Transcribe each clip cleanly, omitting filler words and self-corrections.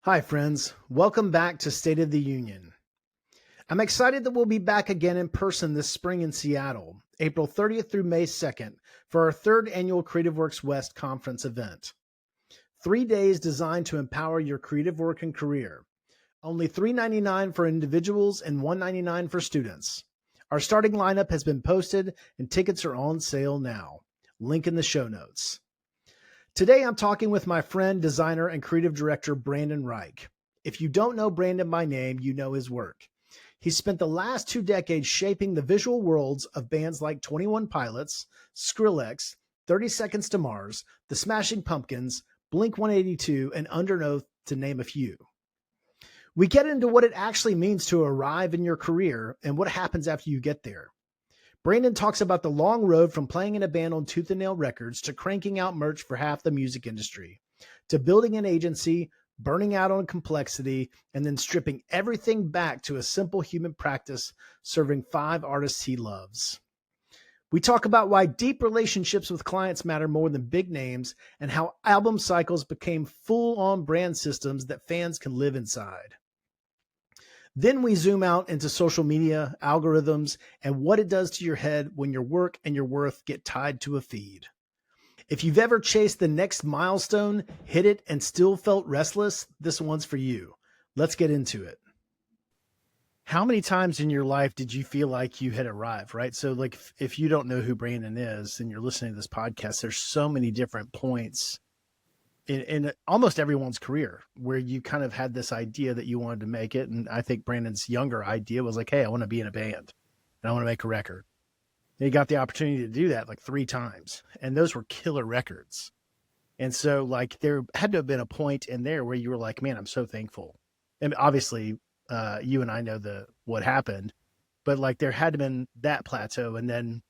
Hi, friends. Welcome back to State of the Union. I'm excited that we'll be back again in person this spring in Seattle, April 30th through May 2nd, for our third annual Creative Works West conference event. 3 days designed to empower your creative work and career. Only $3.99 for individuals and $1.99 for students. Our starting lineup has been posted and tickets are on sale now. Link in the show notes. Today, I'm talking with my friend, designer, and creative director, Brandon Rike. If you don't know Brandon by name, you know his work. He spent the last 2 decades shaping the visual worlds of bands like 21 Pilots, Skrillex, 30 Seconds to Mars, The Smashing Pumpkins, Blink-182, and Underoath, to name a few. We get into what it actually means to arrive in your career and what happens after you get there. Brandon talks about the long road from playing in a band on Tooth and Nail Records to cranking out merch for half the music industry, to building an agency, burning out on complexity, and then stripping everything back to a simple human practice, serving 5 artists he loves. We talk about why deep relationships with clients matter more than big names and how album cycles became full-on brand systems that fans can live inside. Then we zoom out into social media, algorithms, and what it does to your head when your work and your worth get tied to a feed. If you've ever chased the next milestone, hit it, and still felt restless, this one's for you. Let's get into it. How many times in your life did you feel like you had arrived, right? So like if you don't know who Brandon is and you're listening to this podcast, there's so many different points in almost everyone's career where you kind of had this idea that you wanted to make it. And I think Brandon's younger idea was like, hey, I want to be in a band and I want to make a record. And he got the opportunity to do that like 3 times. And those were killer records. And so like there had to have been a point in there where you were like, man, I'm so thankful. And obviously you and I know what happened, but like there had to have been that plateau. And then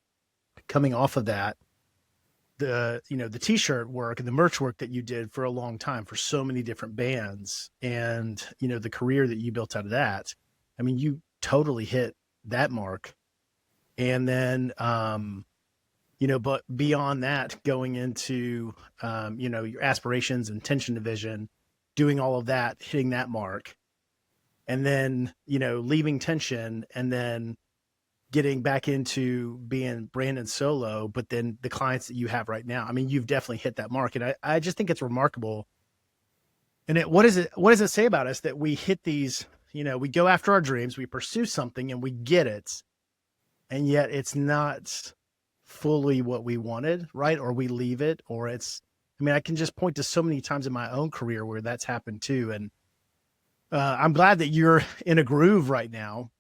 coming off of that, the t-shirt work and the merch work that you did for a long time for so many different bands and, the career that you built out of that. I mean, you totally hit that mark. And then, but beyond that, going into, your aspirations and tension division, doing all of that, hitting that mark, and then, leaving tension and then getting back into being Brandon solo, but then the clients that you have right now, I mean, you've definitely hit that mark. And I just think it's remarkable. And what does it say about us that we hit these, we go after our dreams, we pursue something and we get it. And yet it's not fully what we wanted, right? Or we leave it, or I can just point to so many times in my own career where that's happened too. And I'm glad that you're in a groove right now.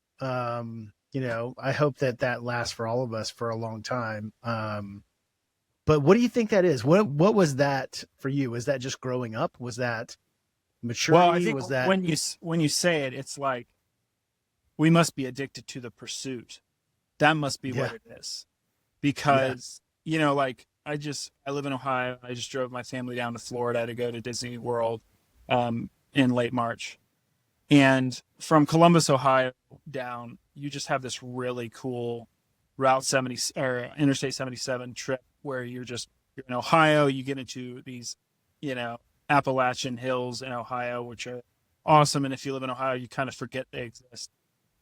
I hope that lasts for all of us for a long time. But what do you think that is? What was that for you? Was that just growing up? Was that maturity? Well, I think was that when you say it, it's like we must be addicted to the pursuit. That must be what it is. Because, I live in Ohio. I just drove my family down to Florida to go to Disney World in late March. And from Columbus, Ohio down, you just have this really cool Route 70 or Interstate 77 trip where you're in Ohio. You get into these, Appalachian hills in Ohio, which are awesome. And if you live in Ohio, you kind of forget they exist.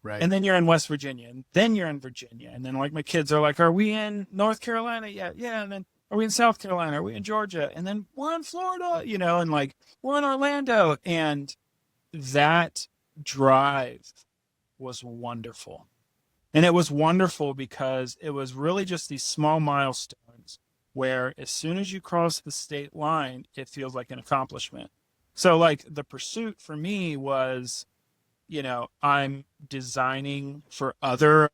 right? And then you're in West Virginia, and then you're in Virginia. And then like my kids are like, are we in North Carolina? Yeah. Yeah. And then are we in South Carolina? Are we in Georgia? And then we're in Florida, and like we're in Orlando. And that drive was wonderful. And it was wonderful because it was really just these small milestones where as soon as you cross the state line, it feels like an accomplishment. So like the pursuit for me was, I'm designing for other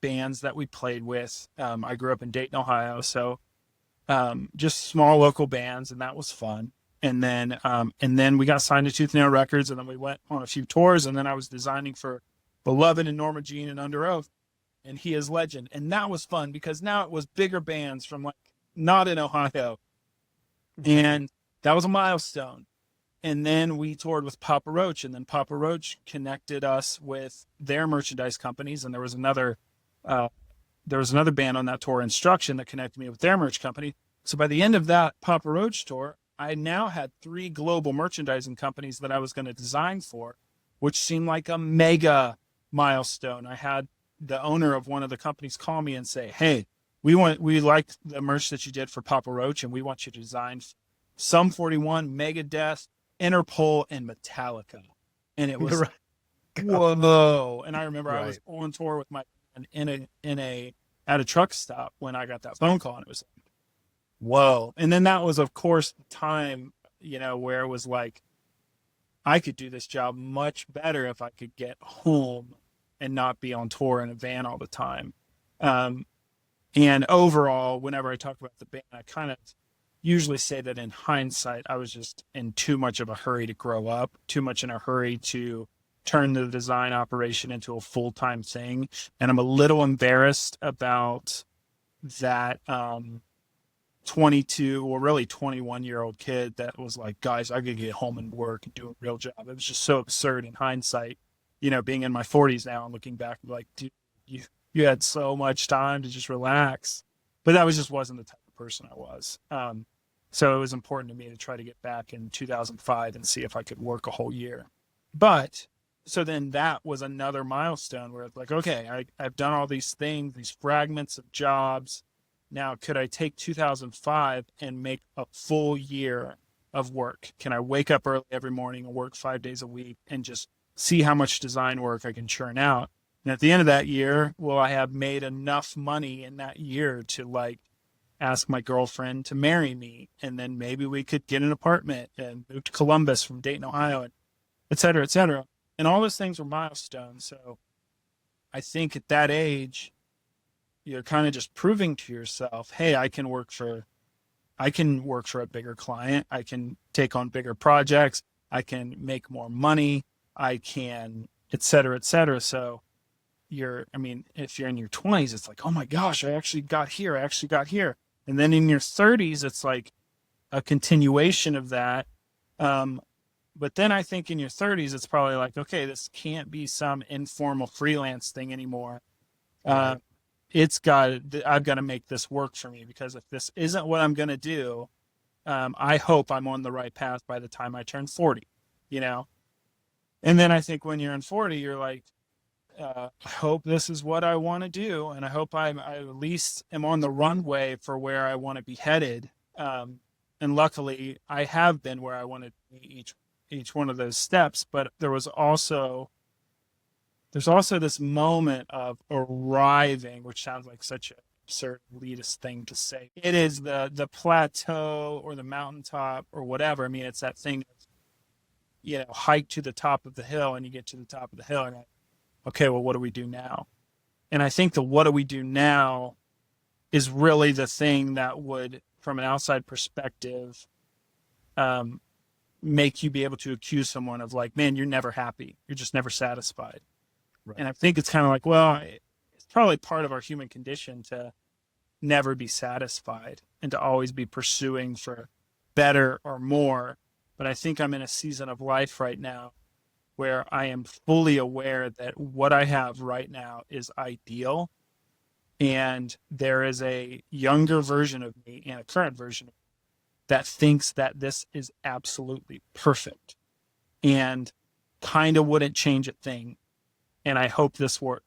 bands that we played with. I grew up in Dayton, Ohio. So just small local bands, and that was fun. And then we got signed to Tooth and Nail Records, and then we went on a few tours, and then I was designing for Beloved and Norma Jean and Underoath and He Is Legend. And that was fun because now it was bigger bands from like not in Ohio. And that was a milestone. And then we toured with Papa Roach, and then Papa Roach connected us with their merchandise companies. And there was another band on that tour, Instruction, that connected me with their merch company. So by the end of that Papa Roach tour, I now had 3 global merchandising companies that I was going to design for, which seemed like a mega milestone. I had the owner of one of the companies call me and say, "Hey, we like the merch that you did for Papa Roach, and we want you to design Sum 41, Megadeth, Interpol, and Metallica." And it was whoa. And I remember I was on tour with my at a truck stop when I got that phone call, and it was like, whoa. And then that was, of course, the time, where it was like, I could do this job much better if I could get home and not be on tour in a van all the time. And overall, whenever I talk about the band, I kind of usually say that in hindsight, I was just in too much of a hurry to grow up, too much in a hurry to turn the design operation into a full-time thing. And I'm a little embarrassed about that 22 or really 21-year-old kid that was like, guys, I could get home and work and do a real job. It was just so absurd in hindsight, being in my 40s now and looking back, like, dude, you had so much time to just relax. But that wasn't the type of person I was. So it was important to me to try to get back in 2005 and see if I could work a whole year. But so then that was another milestone where it's like, okay, I've done all these things, these fragments of jobs. Now, could I take 2005 and make a full year of work? Can I wake up early every morning and work 5 days a week and just see how much design work I can churn out? And at the end of that year, will I have made enough money in that year to like ask my girlfriend to marry me? And then maybe we could get an apartment and move to Columbus from Dayton, Ohio, and et cetera, et cetera. And all those things were milestones. So I think at that age, you're kind of just proving to yourself, hey, I can work for a bigger client. I can take on bigger projects. I can make more money. I can, et cetera, et cetera. So if you're in your 20s, it's like, oh my gosh, I actually got here. And then in your 30s, it's like a continuation of that. But then I think in your 30s, it's probably like, okay, this can't be some informal freelance thing anymore. I've got to make this work for me, because if this isn't what I'm going to do, I hope I'm on the right path by the time I turn 40, And then I think when you're in 40, you're like, I hope this is what I want to do. And I hope I at least am on the runway for where I want to be headed. And luckily I have been where I wanted to be each one of those steps. But there's also this moment of arriving, which sounds like such an absurd elitist thing to say. It is the plateau or the mountaintop or whatever. I mean, it's that thing of, hike to the top of the hill, and you get to the top of the hill and you're like, okay, well, what do we do now? And I think the what do we do now is really the thing that would, from an outside perspective, make you be able to accuse someone of like, man, you're never happy. You're just never satisfied. Right. And I think it's kind of like, well, it's probably part of our human condition to never be satisfied and to always be pursuing for better or more. But I think I'm in a season of life right now where I am fully aware that what I have right now is ideal. And there is a younger version of me and a current version of me that thinks that this is absolutely perfect and kind of wouldn't change a thing. And I hope this works,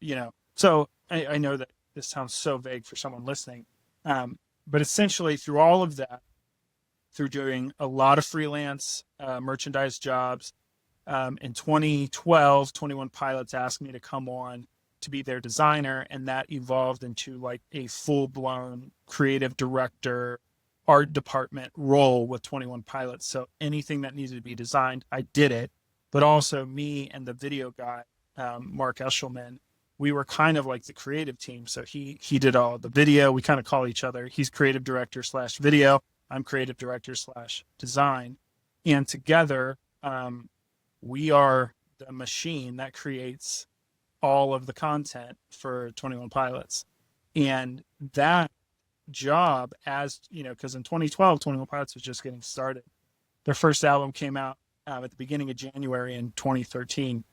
So I know that this sounds so vague for someone listening. But essentially through all of that, through doing a lot of freelance merchandise jobs, in 2012, 21 Pilots asked me to come on to be their designer, and that evolved into like a full-blown creative director, art department role with 21 Pilots. So anything that needed to be designed, I did it. But also me and the video guy, Mark Eshelman, we were kind of like the creative team. So he did all the video. We kind of call each other. He's creative director / video. I'm creative director / design. And together, we are the machine that creates all of the content for 21 Pilots. And that job, as because in 2012, 21 Pilots was just getting started. Their first album came out at the beginning of January in 2013,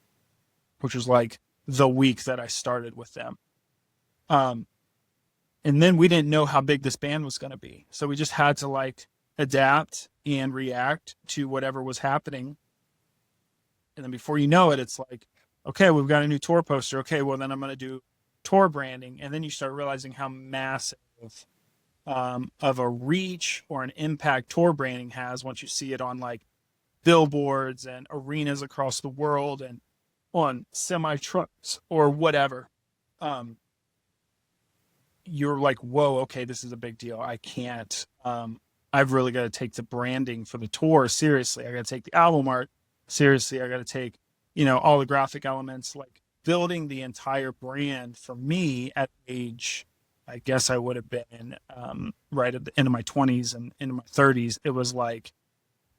which was like the week that I started with them. And then we didn't know how big this band was going to be. So we just had to like adapt and react to whatever was happening. And then before you know it, it's like, okay, we've got a new tour poster. Okay, well, then I'm going to do tour branding. And then you start realizing how massive of a reach or an impact tour branding has once you see it on like billboards and arenas across the world and on semi trucks or whatever. You're like, whoa, okay, this is a big deal. I can't, I've really got to take the branding for the tour seriously. I got to take the album art seriously. I got to take, all the graphic elements, like building the entire brand. For me at age, I guess I would have been right at the end of my 20s and into my 30s. It was like,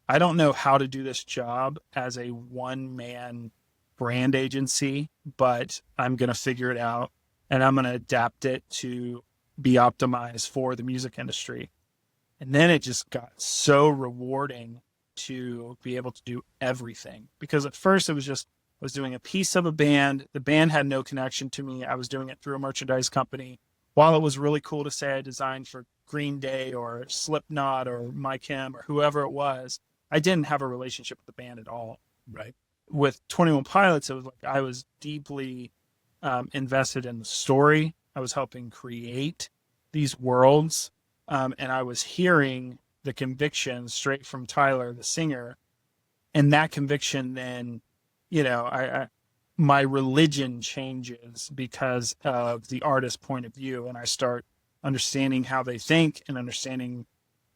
I don't know how to do this job as a one-man brand agency, but I'm going to figure it out and I'm going to adapt it to be optimized for the music industry. And then it just got so rewarding to be able to do everything, because at first it was just, I was doing a piece of a band. The band had no connection to me. I was doing it through a merchandise company. While it was really cool to say I designed for Green Day or Slipknot or My Chem or whoever it was, I didn't have a relationship with the band at all. Right. With 21 Pilots, it was like I was deeply invested in the story. I was helping create these worlds, and I was hearing the conviction straight from Tyler, the singer, and that conviction then, my religion changes because of the artist's point of view, and I start understanding how they think and understanding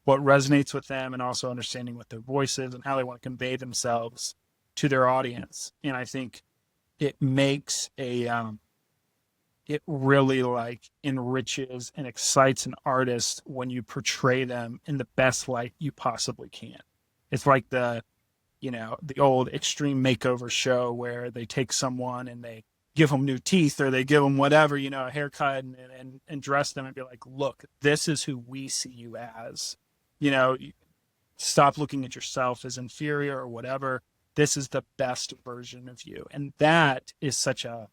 what resonates with them, and also understanding what their voice is and how they want to convey themselves to their audience. And I think it makes it really like enriches and excites an artist when you portray them in the best light you possibly can. It's like the old Extreme Makeover show where they take someone and they give them new teeth or they give them whatever, a haircut and dress them and be like, look, this is who we see you as. Stop looking at yourself as inferior or whatever. This is the best version of you. And that is such a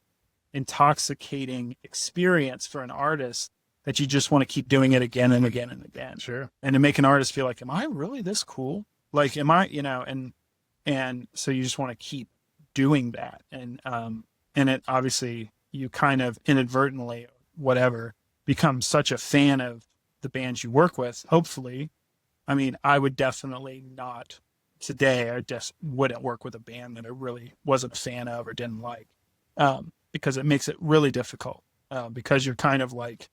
intoxicating experience for an artist that you just want to keep doing it again and again and again. Sure. And to make an artist feel like, am I really this cool? Like, am I, and so you just want to keep doing that. And it obviously you kind of inadvertently, whatever, become such a fan of the bands you work with. Hopefully, I mean, I would definitely not today. I just wouldn't work with a band that I really wasn't a fan of or didn't like, because it makes it really difficult, because you're kind of like,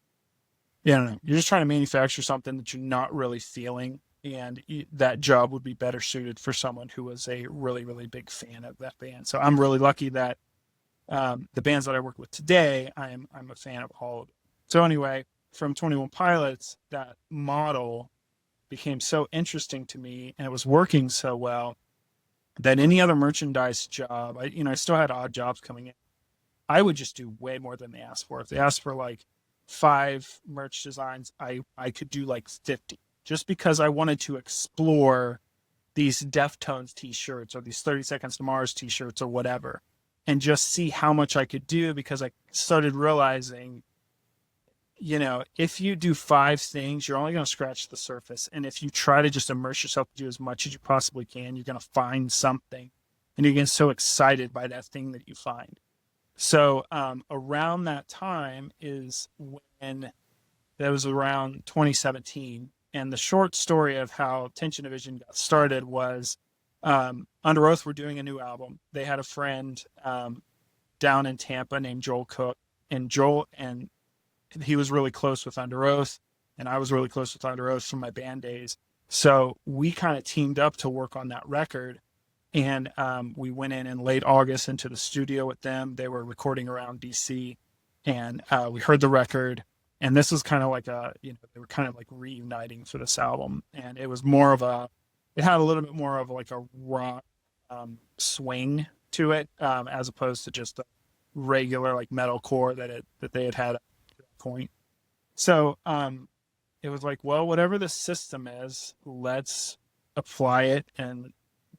you're just trying to manufacture something that you're not really feeling. And that job would be better suited for someone who was a really, really big fan of that band. So I'm really lucky that the bands that I work with today, I'm a fan of all of them. So anyway, from 21 Pilots, that model became so interesting to me, and it was working so well that any other merchandise job, I still had odd jobs coming in. I would just do way more than they asked for. If they asked for like 5 merch designs, I could do like 50, just because I wanted to explore these Deftones t-shirts or these 30 Seconds to Mars t-shirts or whatever, and just see how much I could do, because I started realizing, if you do 5 things, you're only going to scratch the surface. And if you try to just immerse yourself to do as much as you possibly can, you're going to find something, and you get so excited by that thing that you find. So around that time is when, that was around 2017. And the short story of how Tension Division got started was Underoath were doing a new album. They had a friend down in Tampa named Joel Cook, and he was really close with Underoath, and I was really close with Underoath from my band days. So we kind of teamed up to work on that record. And we went in late August into the studio with them. They were recording around DC, and we heard the record. And this was kind of like they were kind of like reuniting for this album. And it was it had a little bit more of like a rock swing to it, as opposed to just a regular like metalcore that they had at that point. So it was like, well, whatever the system is, let's apply it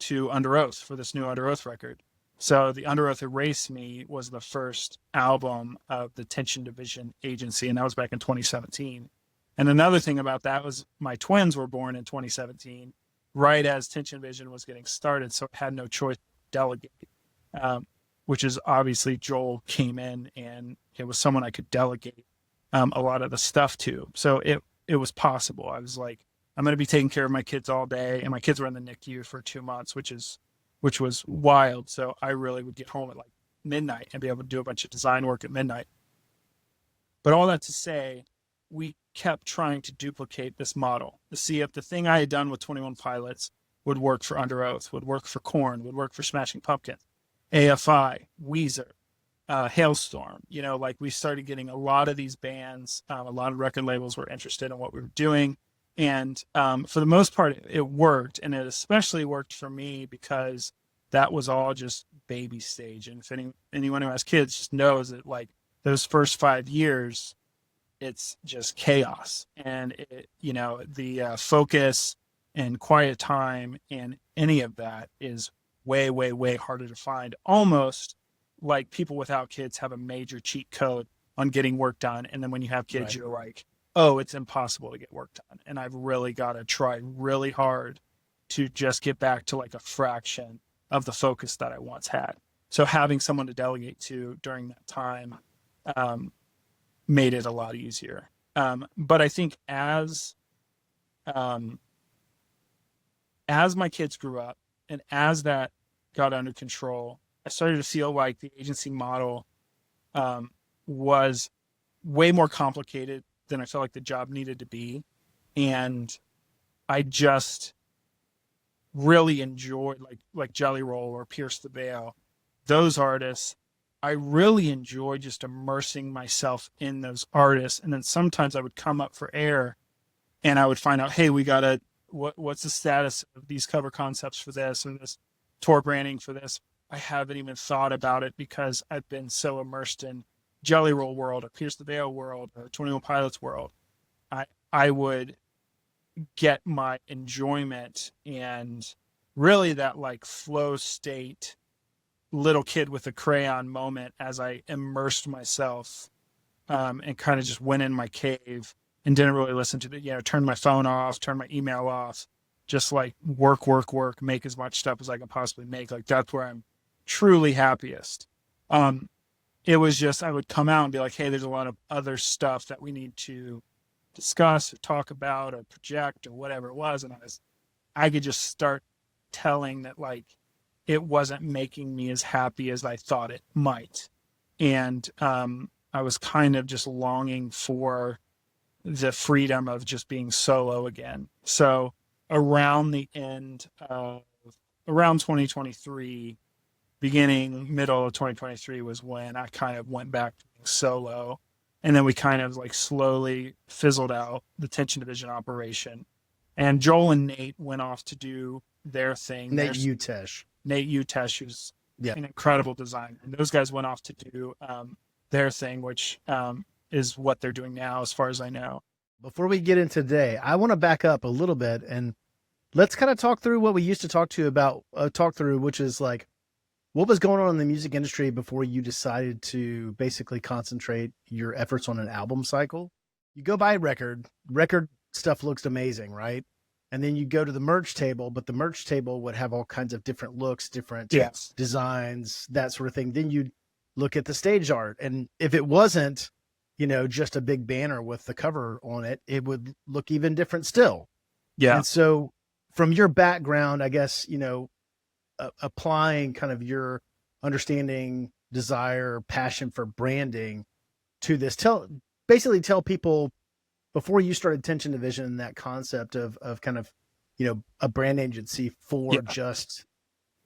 to Underoath for this new Underoath record. So the Underoath Erase Me was the first album of the Tension Division agency, and that was back in 2017. And another thing about that was my twins were born in 2017, right as Tension Vision was getting started. So I had no choice to delegate, which is obviously Joel came in and it was someone I could delegate a lot of the stuff to. So it was possible. I was like, I'm going to be taking care of my kids all day. And my kids were in the NICU for 2 months, which was wild. So I really would get home at like midnight and be able to do a bunch of design work at midnight. But all that to say, we kept trying to duplicate this model to see if the thing I had done with 21 Pilots would work for Underoath, would work for Korn, would work for Smashing Pumpkins, AFI, Weezer, Hailstorm. You know, like we started getting a lot of these bands, a lot of record labels were interested in what we were doing. And for the most part, it worked. And it especially worked for me because that was all just baby stage. And if anyone who has kids just knows that like those first 5 years, it's just chaos. And, the focus and quiet time and any of that is way, way, way harder to find. Almost like people without kids have a major cheat code on getting work done. And then when you have kids, right, you're like, oh, it's impossible to get work done. And I've really got to try really hard to just get back to like a fraction of the focus that I once had. So having someone to delegate to during that time made it a lot easier. But I think as my kids grew up and as that got under control, I started to feel like the agency model was way more complicated than I felt like the job needed to be. And I just really enjoyed like Jelly Roll or Pierce the Veil, those artists. I really enjoyed just immersing myself in those artists. And then sometimes I would come up for air and I would find out, hey, what's the status of these cover concepts for this or this tour branding for this? I haven't even thought about it because I've been so immersed in Jelly Roll world or Pierce the Veil world or 21 Pilots world. I would get my enjoyment and really that like flow state little kid with a crayon moment as I immersed myself and kind of just went in my cave and didn't really listen to turn my phone off, turn my email off, just like work, make as much stuff as I can possibly make. Like that's where I'm truly happiest. It was just, I would come out and be like, hey, there's a lot of other stuff that we need to discuss or talk about or project or whatever it was. And I could just start telling that like, it wasn't making me as happy as I thought it might. And I was kind of just longing for the freedom of just being solo again. So around the end of, around 2023, middle of 2023 was when I kind of went back to being solo. And then we kind of like slowly fizzled out the Tension Division operation. And Joel and Nate went off to do their thing. Nate Utesh, who's an incredible designer. And those guys went off to do their thing, which is what they're doing now, as far as I know. Before we get into today, I want to back up a little bit and let's kind of talk through what we used to talk through, which is like, what was going on in the music industry before you decided to basically concentrate your efforts on an album cycle? You go buy record stuff looks amazing, right? And then you go to the merch table, but the merch table would have all kinds of different looks, different designs, that sort of thing. Then you'd look at the stage art. And if it wasn't, just a big banner with the cover on it, it would look even different still. Yeah. And so from your background, I guess, applying kind of your understanding, desire, passion for branding to this, tell people before you started Tension Division, that concept of kind of, a brand agency for just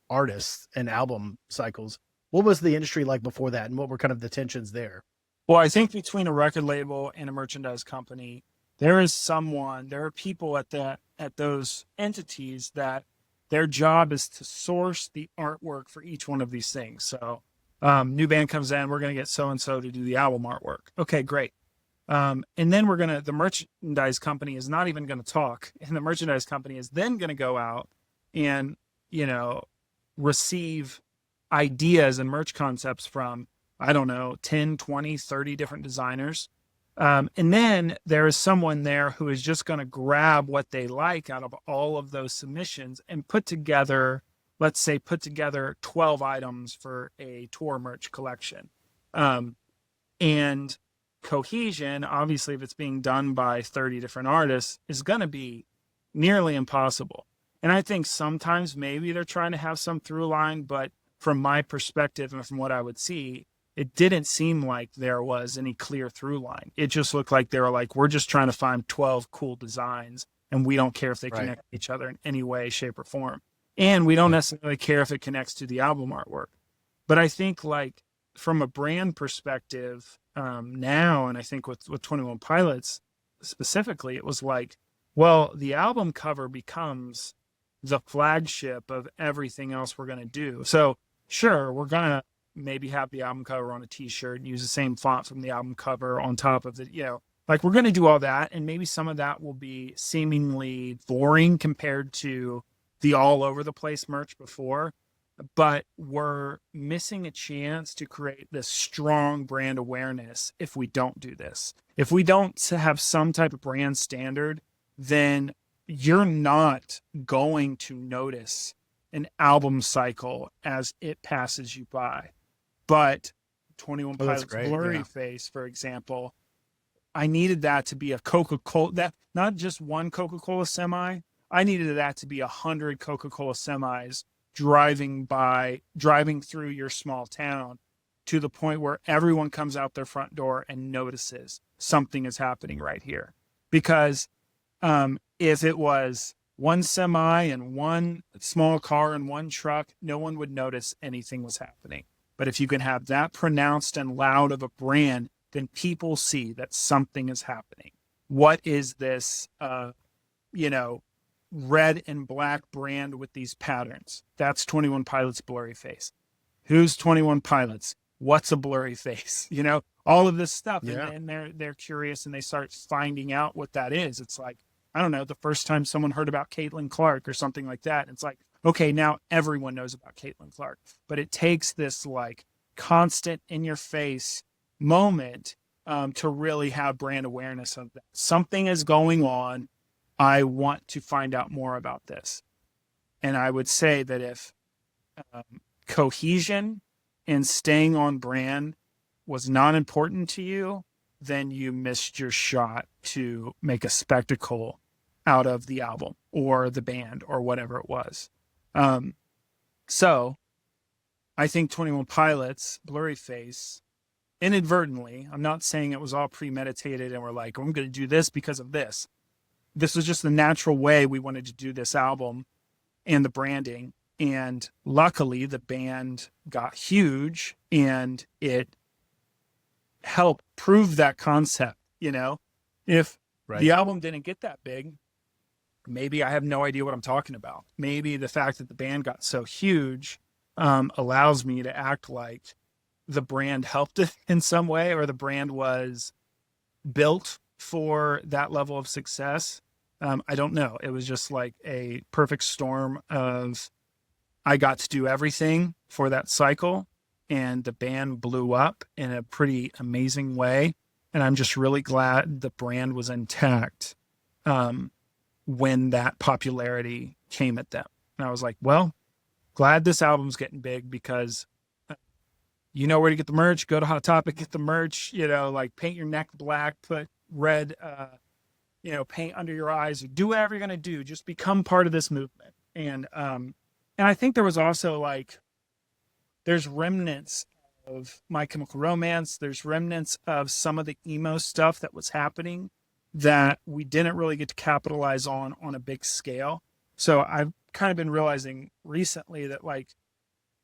artists and album cycles. What was the industry like before that? And what were kind of the tensions there? Well, I think between a record label and a merchandise company, there are people at those entities that their job is to source the artwork for each one of these things. So new band comes in, we're going to get so-and-so to do the album artwork. Okay, great. And then the merchandise company is not even going to talk. And the merchandise company is then going to go out and, receive ideas and merch concepts from, I don't know, 10, 20, 30 different designers. And then there is someone there who is just going to grab what they like out of all of those submissions and put together, let's say, put together 12 items for a tour merch collection. And cohesion, obviously, if it's being done by 30 different artists, is going to be nearly impossible. And I think sometimes maybe they're trying to have some through line, but from my perspective and from what I would see, it didn't seem like there was any clear through line. It just looked like they were like, we're just trying to find 12 cool designs and we don't care if they connect to each other in any way, shape, or form. And we don't necessarily care if it connects to the album artwork. But I think like from a brand perspective now, and I think with 21 Pilots specifically, it was like, well, the album cover becomes the flagship of everything else we're going to do. So sure, we're going to maybe have the album cover on a t-shirt and use the same font from the album cover on top of it, like we're going to do all that. And maybe some of that will be seemingly boring compared to the all over the place merch before, but we're missing a chance to create this strong brand awareness if we don't do this. If we don't have some type of brand standard, then you're not going to notice an album cycle as it passes you by. But 21 Pilots Blurry Face, for example, I needed that to be a Coca-Cola, that not just one Coca-Cola semi. I needed that to be 100 Coca-Cola semis driving through your small town to the point where everyone comes out their front door and notices something is happening right here. Because if it was one semi and one small car and one truck, no one would notice anything was happening. But if you can have that pronounced and loud of a brand, then people see that something is happening. What is this, red and black brand with these patterns? That's 21 Pilots Blurry Face. Who's 21 Pilots? What's a blurry face? All of this stuff. Yeah. And they're curious and they start finding out what that is. It's like, I don't know, the first time someone heard about Caitlin Clark or something like that. It's like, okay, now everyone knows about Caitlin Clark. But it takes this like constant in your face moment to really have brand awareness of that. Something is going on. I want to find out more about this. And I would say that if cohesion and staying on brand was not important to you, then you missed your shot to make a spectacle out of the album or the band or whatever it was. So I think 21 Pilots Blurry Face inadvertently, I'm not saying it was all premeditated and we're like, I'm going to do this because of this. This was just the natural way we wanted to do this album and the branding. And luckily the band got huge and it helped prove that concept. If the album didn't get that big, maybe I have no idea what I'm talking about. Maybe the fact that the band got so huge allows me to act like the brand helped it in some way, or the brand was built for that level of success. I don't know. It was just like a perfect storm of I got to do everything for that cycle, and the band blew up in a pretty amazing way. And I'm just really glad the brand was intact when that popularity came at them. And I was like, well, glad this album's getting big because you know where to get the merch. Go to Hot Topic, get the merch, like paint your neck black, put red, paint under your eyes, do whatever you're going to do. Just become part of this movement. And I think there was also like, there's remnants of My Chemical Romance. There's remnants of some of the emo stuff that was happening that we didn't really get to capitalize on a big scale. So I've kind of been realizing recently that like,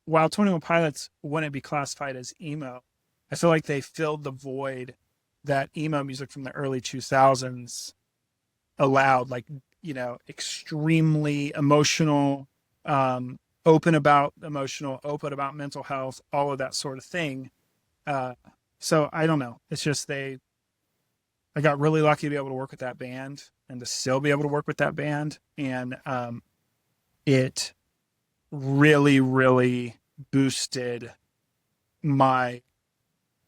while 21 Pilots wouldn't be classified as emo, I feel like they filled the void that emo music from the early 2000s allowed, like, extremely emotional, open about mental health, all of that sort of thing. So I don't know. It's just I got really lucky to be able to work with that band and to still be able to work with that band. And it really, really boosted my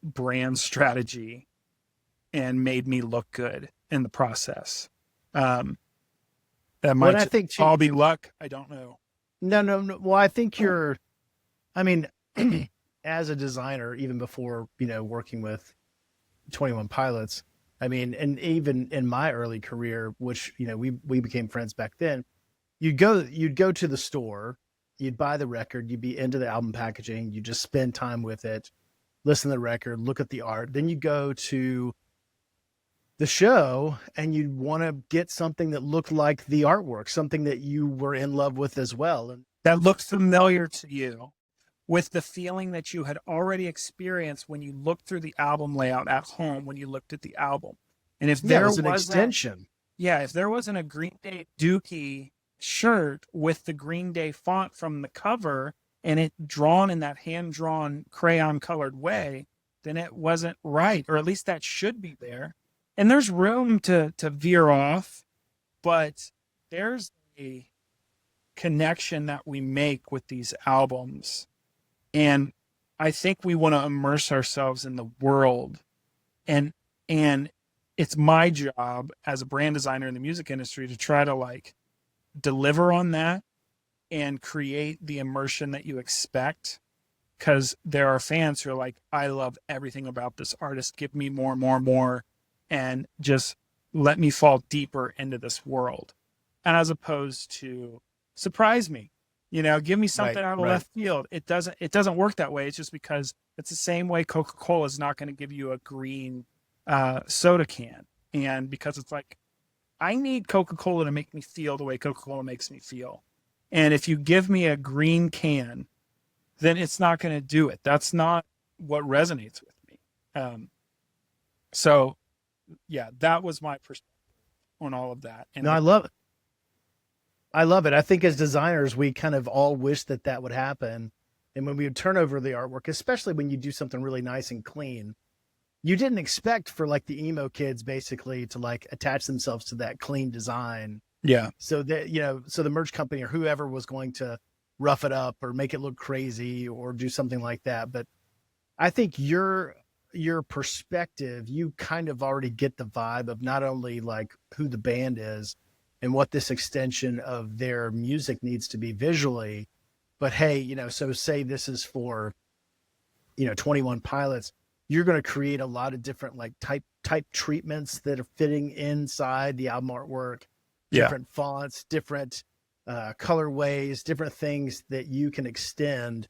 brand strategy and made me look good in the process. That What might I think too, all be luck. I don't know. no. Well, I think I mean, as a designer, even before, working with 21 Pilots, I mean, and even in my early career, which, we became friends back then, you'd go to the store, you'd buy the record, you'd be into the album packaging, you just spend time with it, listen to the record, look at the art. Then you go to the show and you'd want to get something that looked like the artwork, something that you were in love with as well. And That looked familiar to you, with the feeling that you had already experienced when you looked through the album layout at home, when you looked at the album. And if yeah, it there was an wasn't, extension. yeah, if there wasn't a Green Day Dookie shirt with the Green Day font from the cover and it drawn in that hand-drawn crayon colored way, then it wasn't right, or at least that should be there. And there's room to veer off, but there's a connection that we make with these albums. And I think we want to immerse ourselves in the world. And it's my job as a brand designer in the music industry to try to like deliver on that and create the immersion that you expect. Because there are fans who are like, I love everything about this artist. Give me more, more, more. And just let me fall deeper into this world. And as opposed to surprise me, give me something out of left field. It doesn't work that way. It's just because it's the same way Coca-Cola is not going to give you a green soda can. And because it's like, I need Coca-Cola to make me feel the way Coca-Cola makes me feel. And if you give me a green can, then it's not going to do it. That's not what resonates with me. So yeah, that was my perspective on all of that. And No, I love it. I love it. I think as designers, we kind of all wish that would happen. And when we would turn over the artwork, especially when you do something really nice and clean, you didn't expect for like the emo kids basically to like attach themselves to that clean design. yeah, So that, so the merch company or whoever was going to rough it up or make it look crazy or do something like that. But I think your perspective, you kind of already get the vibe of not only like who the band is and what this extension of their music needs to be visually, but hey, so say this is for, 21 Pilots, you're going to create a lot of different like type treatments that are fitting inside the album artwork, different fonts, different colorways, different things that you can extend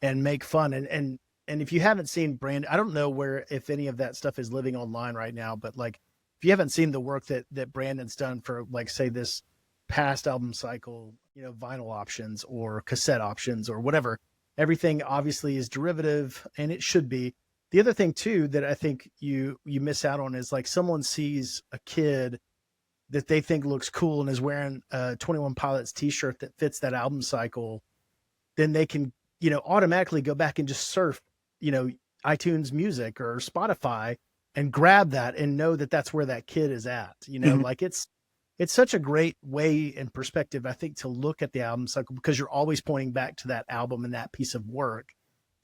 and make fun. And if you haven't seen I don't know if any of that stuff is living online right now, but like, if you haven't seen the work that Brandon's done for like, say this past album cycle, vinyl options or cassette options or whatever, everything obviously is derivative and it should be. The other thing too, that I think you miss out on is like someone sees a kid that they think looks cool and is wearing a 21 Pilots t-shirt that fits that album cycle, then they can, automatically go back and just surf, iTunes Music or Spotify and grab that and know that that's where that kid is at, like it's such a great way and perspective, I think, to look at the album cycle because you're always pointing back to that album and that piece of work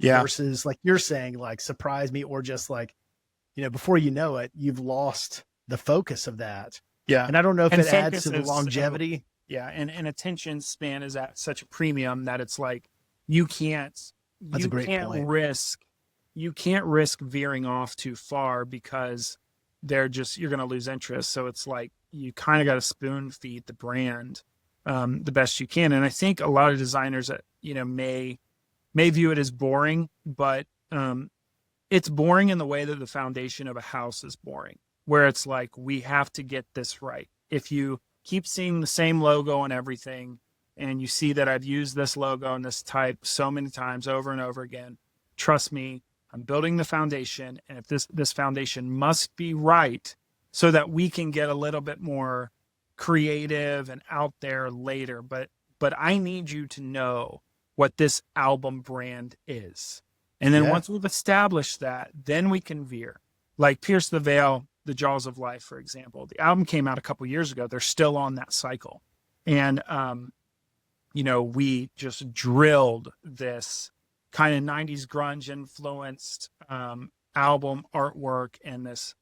versus like you're saying, like surprise me, or just like, before you know it, you've lost the focus of that. Yeah. And I don't know if And it adds to the focus is longevity. And attention span is at such a premium that it's like you can't risk veering off too far because you're going to lose interest. So it's like you kind of got to spoon feed the brand the best you can. And I think a lot of designers that may view it as boring, but it's boring in the way that the foundation of a house is boring, where it's like, we have to get this right. If you keep seeing the same logo on everything and you see that I've used this logo and this type so many times over and over again, trust me, I'm building the foundation. And if this foundation must be right so that we can get a little bit more creative and out there later. But I need you to know what this album brand is. And then once we've established that, then we can veer. Like Pierce the Veil, The Jaws of Life, for example. The album came out a couple years ago. They're still on that cycle. And, we just drilled this kind of 90s grunge influenced album artwork and this,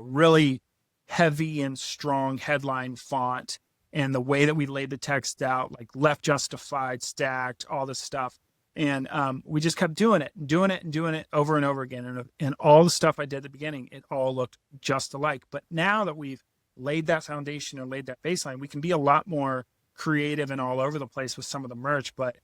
really heavy and strong headline font, and the way that we laid the text out, like left justified, stacked, all this stuff. And we just kept doing it over and over again. And all the stuff I did at the beginning, it all looked just alike. But now that we've laid that foundation or laid that baseline, we can be a lot more creative and all over the place with some of the merch. But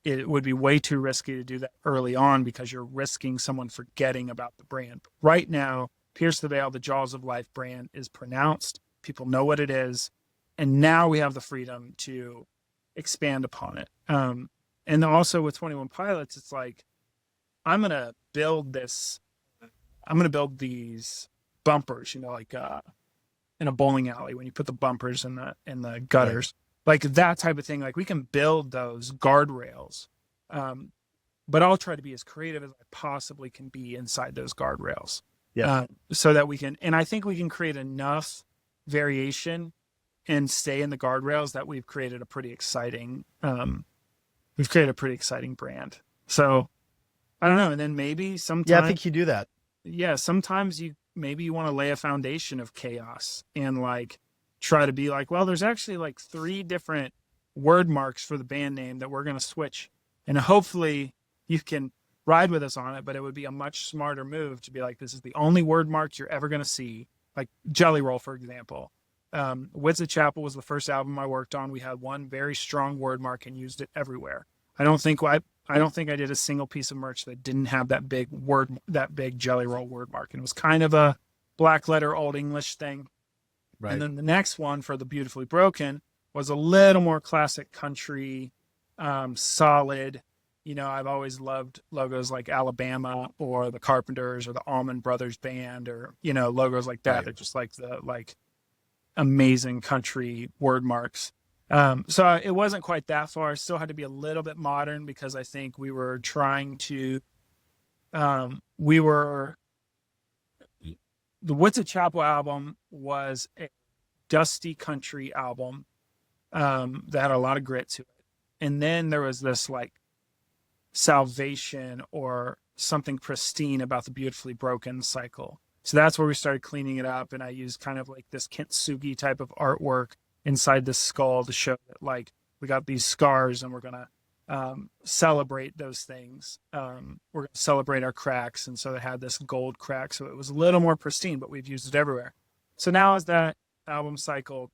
it would be way too risky to do that early on, because you're risking someone forgetting about the brand. But right now, Pierce the Veil, the Jaws of Life brand is pronounced. People know what it is. And now we have the freedom to expand upon it. And also with 21 Pilots, it's like, I'm going to build these bumpers, like in a bowling alley, when you put the bumpers in the gutters, right. Like that type of thing. Like we can build those guardrails. But I'll try to be as creative as I possibly can be inside those guardrails. Yeah. So that we can, and I think we can create enough variation and stay in the guardrails that we've created a pretty exciting brand. So I don't know. And then maybe sometimes, yeah, I think you do that. Yeah. Sometimes you want to lay a foundation of chaos and like try to be like, well, there's actually like 3 different word marks for the band name that we're going to switch. And hopefully you can ride with us on it, but it would be a much smarter move to be like, this is the only word mark you're ever going to see. Like Jelly Roll, for example. Wits of Chapel was the first album I worked on. We had one very strong word mark and used it everywhere. I don't think I did a single piece of merch that didn't have that big Jelly Roll word mark. And it was kind of a black letter Old English thing. Right. And then the next one for the Beautifully Broken was a little more classic country, solid. I've always loved logos like Alabama or the Carpenters or the Allman Brothers Band, or, logos like that. Right. They're just like the amazing country word marks. So it wasn't quite that far. It still had to be a little bit modern, because I think we were trying to, the Wits of Chapel album was a dusty country album that had a lot of grit to it. And then there was this like salvation or something pristine about the Beautifully Broken cycle. So that's where we started cleaning it up. And I used kind of like this kintsugi type of artwork inside the skull to show that like we got these scars and we're going to celebrate those things. We're going to celebrate our cracks. And so they had this gold crack. So it was a little more pristine, but we've used it everywhere. So now as that album cycle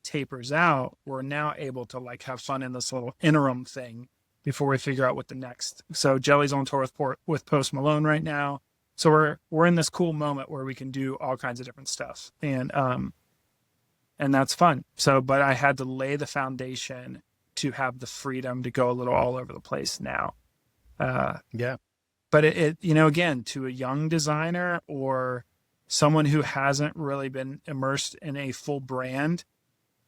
tapers out, we're now able to like have fun in this little interim thing before we figure out what the next. So Jelly's on tour with Post Malone right now. So we're in this cool moment where we can do all kinds of different stuff. And that's fun. So, but I had to lay the foundation to have the freedom to go a little all over the place now. Yeah. But it again, to a young designer or someone who hasn't really been immersed in a full brand,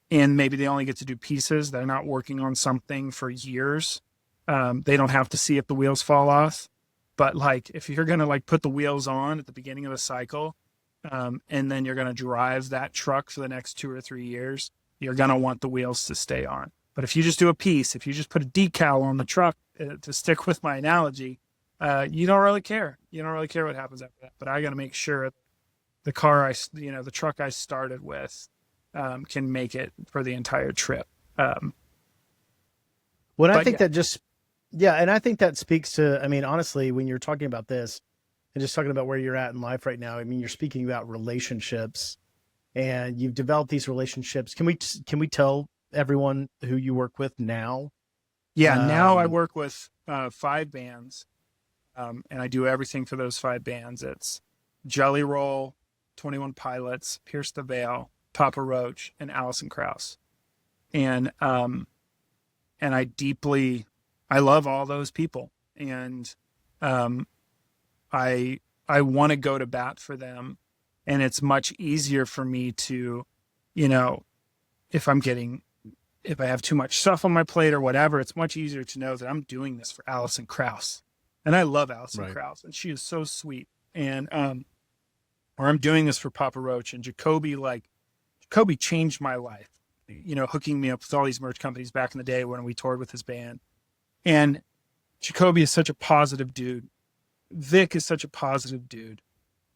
and maybe they only get to do pieces, they're not working on something for years. They don't have to see if the wheels fall off. But like, if you're going to like put the wheels on at the beginning of the cycle, and then you're going to drive that truck for the next 2 or 3 years, you're going to want the wheels to stay on. But if you just do a piece, if you just put a decal on the truck, to stick with my analogy, you don't really care. You don't really care what happens after that. But I got to make sure the truck I started with, can make it for the entire trip. And I think that speaks to, I mean, honestly, when you're talking about this and just talking about where you're at in life right now, I mean, you're speaking about relationships, and you've developed these relationships. Can we tell everyone who you work with now? Yeah. Now I work with 5 bands, and I do everything for those 5 bands. It's Jelly Roll, 21 Pilots, Pierce the Veil, Papa Roach, and Alison Krauss. And I love all those people. And I want to go to bat for them. And it's much easier for me to, if I have too much stuff on my plate or whatever, it's much easier to know that I'm doing this for Alison Krauss. And I love Alison Krauss, and she is so sweet. And, or I'm doing this for Papa Roach, and Jacoby changed my life, hooking me up with all these merch companies back in the day when we toured with his band. And Jacoby is such a positive dude. Vic is such a positive dude.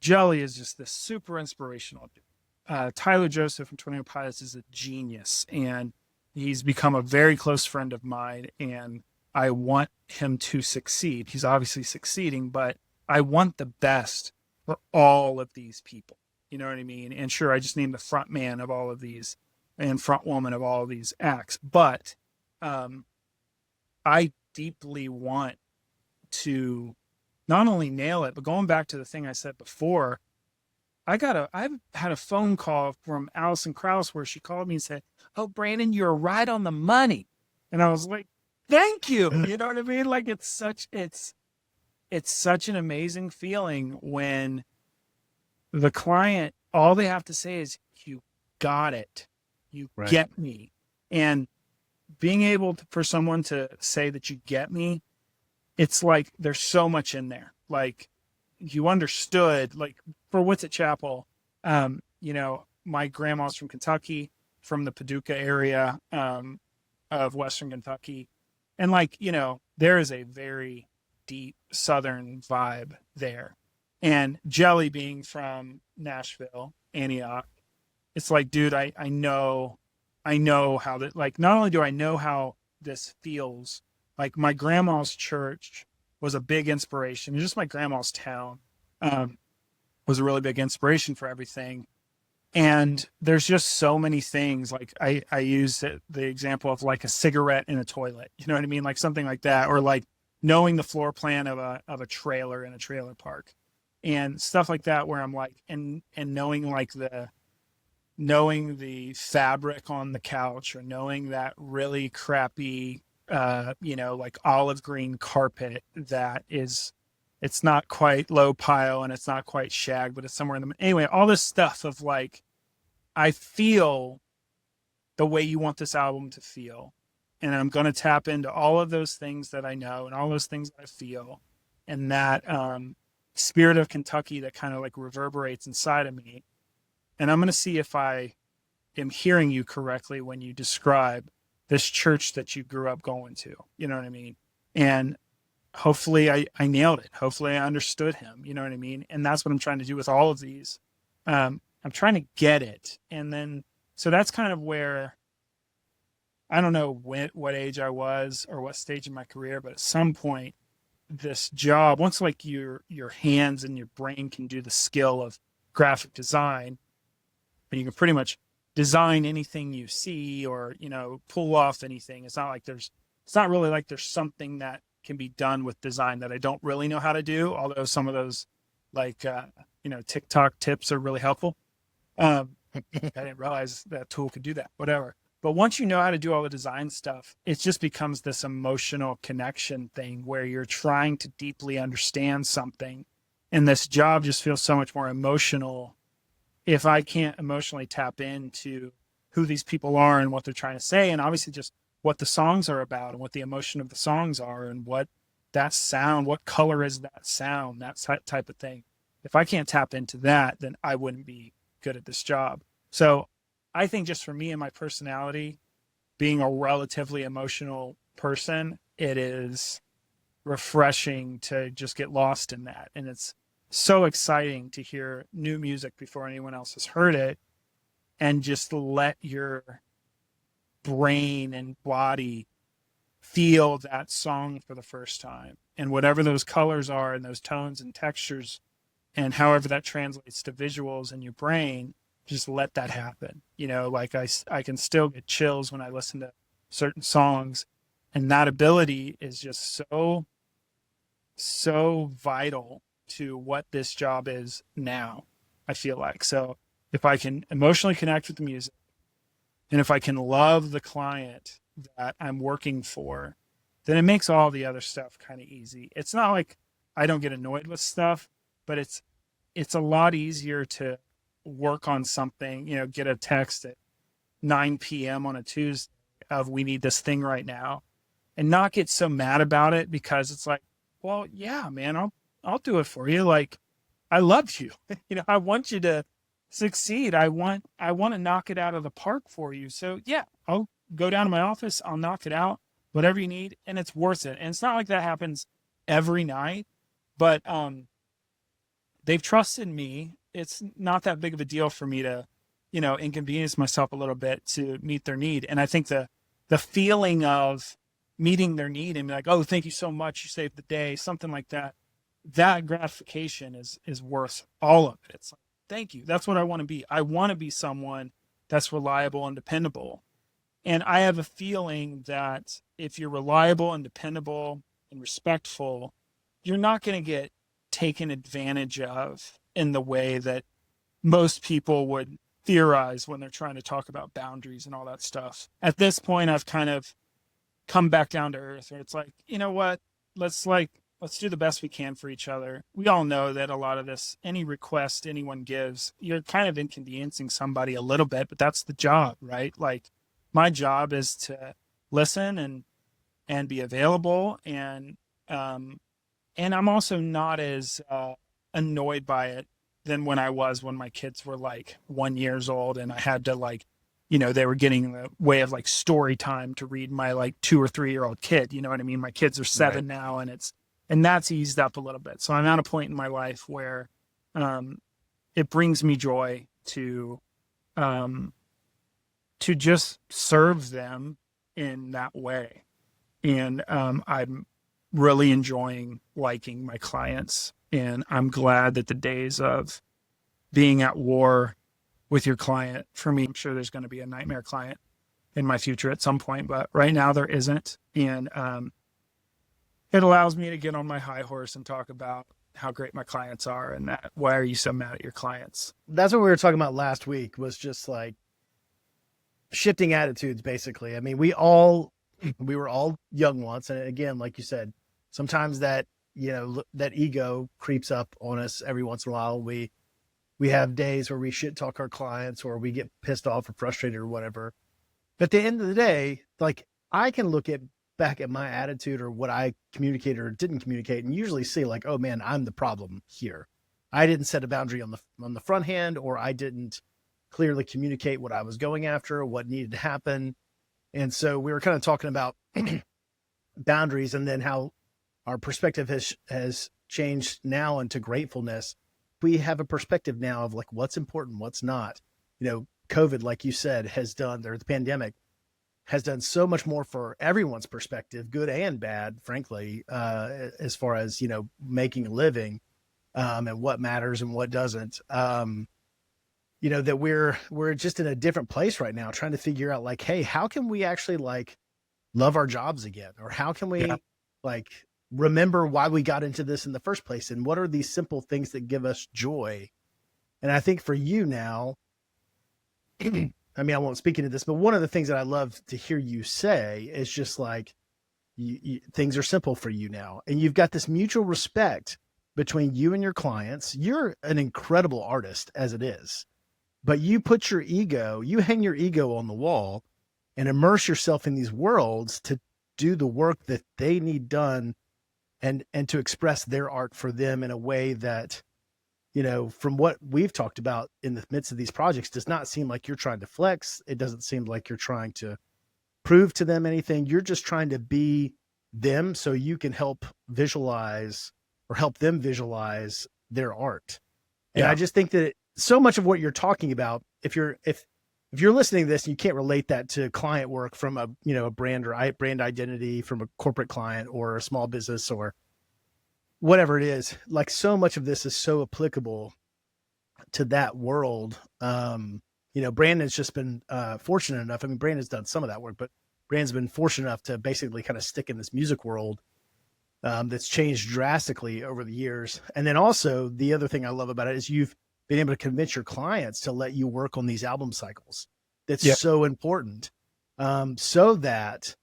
Jelly is just this super inspirational dude. Tyler Joseph from 21 Pilots is a genius, and he's become a very close friend of mine, and I want him to succeed. He's obviously succeeding, but I want the best for all of these people. You know what I mean? And sure, I just named the front man of all of these and front woman of all of these acts, but I deeply want to not only nail it, but going back to the thing I said before, I've had a phone call from Alison Krauss where she called me and said, "Oh, Brandon, you're right on the money." And I was like, "Thank you." You know what I mean? Like it's such an amazing feeling when the client, all they have to say is, "You got it. You get me." And being able for someone to say that you get me, it's like there's so much in there. Like you understood, like for What's at Chapel, my grandma's from Kentucky, from the Paducah area of Western Kentucky. And there is a very deep Southern vibe there. And Jelly being from Nashville, Antioch, it's like, dude, I know how that, like, not only do I know how this feels, like my grandma's church was a big inspiration. Just my grandma's town was a really big inspiration for everything. And there's just so many things. Like I use the example of like a cigarette in a toilet, you know what I mean? Like something like that, or like knowing the floor plan of a trailer in a trailer park and stuff like that, where I'm like, and knowing the fabric on the couch, or knowing that really crappy, like olive green carpet that it's not quite low pile and it's not quite shag, but it's somewhere in the, anyway, all this stuff of like, I feel the way you want this album to feel. And I'm going to tap into all of those things that I know and all those things that I feel. And that spirit of Kentucky that kind of like reverberates inside of me. And I'm going to see if I am hearing you correctly when you describe this church that you grew up going to. You know what I mean? And hopefully I nailed it. Hopefully I understood him. You know what I mean? And that's what I'm trying to do with all of these. I'm trying to get it. And then, so that's kind of where, I don't know what age I was or what stage in my career, but at some point, this job, once like your hands and your brain can do the skill of graphic design, and you can pretty much design anything you see or, pull off anything. It's not really like there's something that can be done with design that I don't really know how to do. Although some of those TikTok tips are really helpful. I didn't realize that tool could do that, whatever. But once you know how to do all the design stuff, it just becomes this emotional connection thing where you're trying to deeply understand something. And this job just feels so much more emotional if I can't emotionally tap into who these people are and what they're trying to say. And obviously just what the songs are about and what the emotion of the songs are and what that sound, what color is that sound, that type of thing. If I can't tap into that, then I wouldn't be good at this job. So I think just for me and my personality, being a relatively emotional person, it is refreshing to just get lost in that. And it's so exciting to hear new music before anyone else has heard it and just let your brain and body feel that song for the first time. And whatever those colors are and those tones and textures and however that translates to visuals in your brain, just let that happen. Like I can still get chills when I listen to certain songs, and that ability is just so vital to what this job is now, I feel like. So if I can emotionally connect with the music, and if I can love the client that I'm working for, then it makes all the other stuff kind of easy. It's not like I don't get annoyed with stuff, but it's a lot easier to work on something, get a text at 9 p.m. on a Tuesday of we need this thing right now, and not get so mad about it because it's like, well, yeah, man, I'll do it for you. Like, I love you. I want you to succeed. I want to knock it out of the park for you. So yeah, I'll go down to my office. I'll knock it out, whatever you need. And it's worth it. And it's not like that happens every night, but, they've trusted me. It's not that big of a deal for me to, inconvenience myself a little bit to meet their need. And I think the feeling of meeting their need and be like, oh, thank you so much, you saved the day, something like that, that gratification is worth all of it. It's like, thank you. That's what I want to be. I want to be someone that's reliable and dependable. And I have a feeling that if you're reliable and dependable and respectful, you're not going to get taken advantage of in the way that most people would theorize when they're trying to talk about boundaries and all that stuff. At this point, I've kind of come back down to earth where it's like, you know what? Let's do the best we can for each other. We all know that a lot of this, any request anyone gives, you're kind of inconveniencing somebody a little bit, but that's the job, right? Like, my job is to listen and be available. And I'm also not as annoyed by it than when I was when my kids were like 1 year old and I had to they were getting in the way of like story time to read my like 2 or 3 year old kid. You know what I mean? My kids are 7 now, and that's eased up a little bit. So I'm at a point in my life where it brings me joy to just serve them in that way. And I'm really enjoying liking my clients. And I'm glad that the days of being at war with your client, for me, I'm sure there's going to be a nightmare client in my future at some point, but right now there isn't. And it allows me to get on my high horse and talk about how great my clients are and that, why are you so mad at your clients? That's what we were talking about last week, was just like shifting attitudes, basically. I mean, we were all young once. And again, like you said, sometimes that ego creeps up on us every once in a while. We have days where we shit talk our clients or we get pissed off or frustrated or whatever. But at the end of the day, like, I can look back at my attitude or what I communicated or didn't communicate and usually see like, oh man, I'm the problem here. I didn't set a boundary on the front hand, or I didn't clearly communicate what I was going after or what needed to happen. And so we were kind of talking about boundaries and then how our perspective has changed now into gratefulness. We have a perspective now of like what's important, what's not. COVID, like you said, the pandemic has done so much more for everyone's perspective, good and bad, frankly, as far as, making a living, and what matters and what doesn't. That we're just in a different place right now, trying to figure out like, hey, how can we actually like love our jobs again? Or how can we like remember why we got into this in the first place? And what are these simple things that give us joy? And I think for you now, I mean, I won't speak into this, but one of the things that I love to hear you say is just like, things are simple for you now. And you've got this mutual respect between you and your clients. You're an incredible artist as it is, but you hang your ego on the wall and immerse yourself in these worlds to do the work that they need done and to express their art for them in a way that, from what we've talked about in the midst of these projects, does not seem like you're trying to flex. It doesn't seem like you're trying to prove to them anything. You're just trying to be them so you can help them visualize their art. And I just think that so much of what you're talking about, if you're listening to this and you can't relate that to client work from a brand or brand identity from a corporate client or a small business or whatever it is, like so much of this is so applicable to that world. Brandon's just been fortunate enough. I mean, Brandon's done some of that work, but Brandon's been fortunate enough to basically kind of stick in this music world that's changed drastically over the years. And then also the other thing I love about it is you've been able to convince your clients to let you work on these album cycles. That's so important. So that,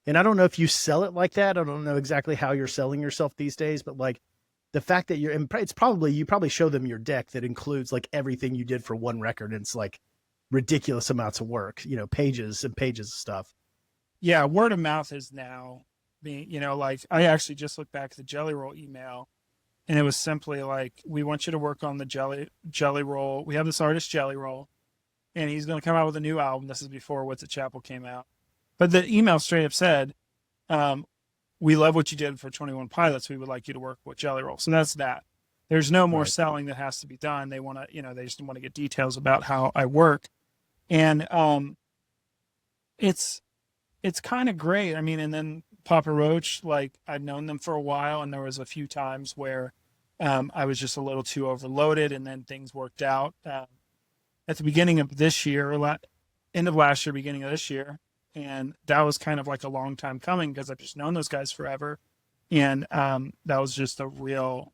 and I don't know if you sell it like that. I don't know exactly how you're selling yourself these days, but like the fact that you probably show them your deck that includes like everything you did for one record. And it's like ridiculous amounts of work, pages and pages of stuff. Yeah. Word of mouth is now being, like I actually just looked back at the Jelly Roll email and it was simply like, we want you to work on the Jelly Roll. We have this artist Jelly Roll and he's going to come out with a new album. This is before What's a Chapel came out. But the email straight up said, we love what you did for 21 Pilots. We would like you to work with Jelly Roll. So that's that. There's no more Right. selling that has to be done. They want to, they just want to get details about how I work. And it's kind of great. I mean, and then Papa Roach, like I'd known them for a while, and there was a few times where I was just a little too overloaded, and then things worked out at the beginning of this year, end of last year, beginning of this year, and that was kind of like a long time coming because I've just known those guys forever, and that was just a real,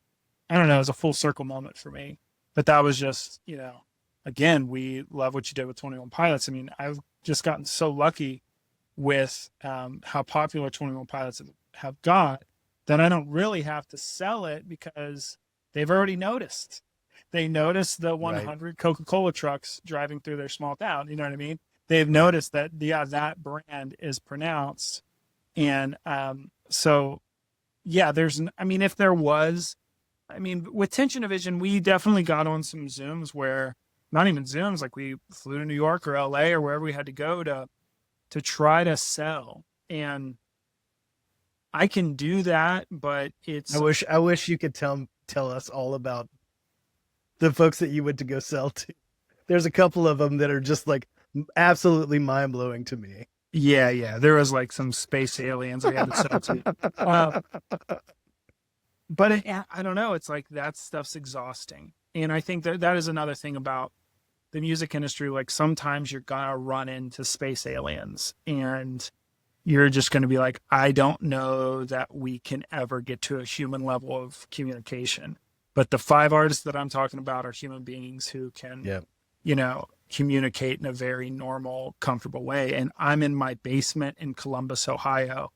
I don't know, it was a full circle moment for me. But that was just, again, we love what you did with 21 Pilots. I mean, I've just gotten so lucky with how popular 21 Pilots have got that I don't really have to sell it because they've already noticed. They noticed the 100 Coca-Cola trucks driving through their small town. You know what I mean? They've noticed that, yeah, that brand is pronounced. And so, yeah, if there was, with Tension Division, we definitely got on some Zooms where, not even Zooms, like we flew to New York or LA or wherever we had to go to try to sell. And I can do that, but it's, I wish you could tell us all about the folks that you went to go sell to. There's a couple of them that are just like absolutely mind blowing to me. Yeah. There was like some space aliens we had to sell to. But I don't know. It's like that stuff's exhausting. And I think that is another thing about the music industry. Like sometimes you're going to run into space aliens and you're just going to be like, I don't know that we can ever get to a human level of communication. But the 5 artists that I'm talking about are human beings who can, communicate in a very normal, comfortable way. And I'm in my basement in Columbus, Ohio,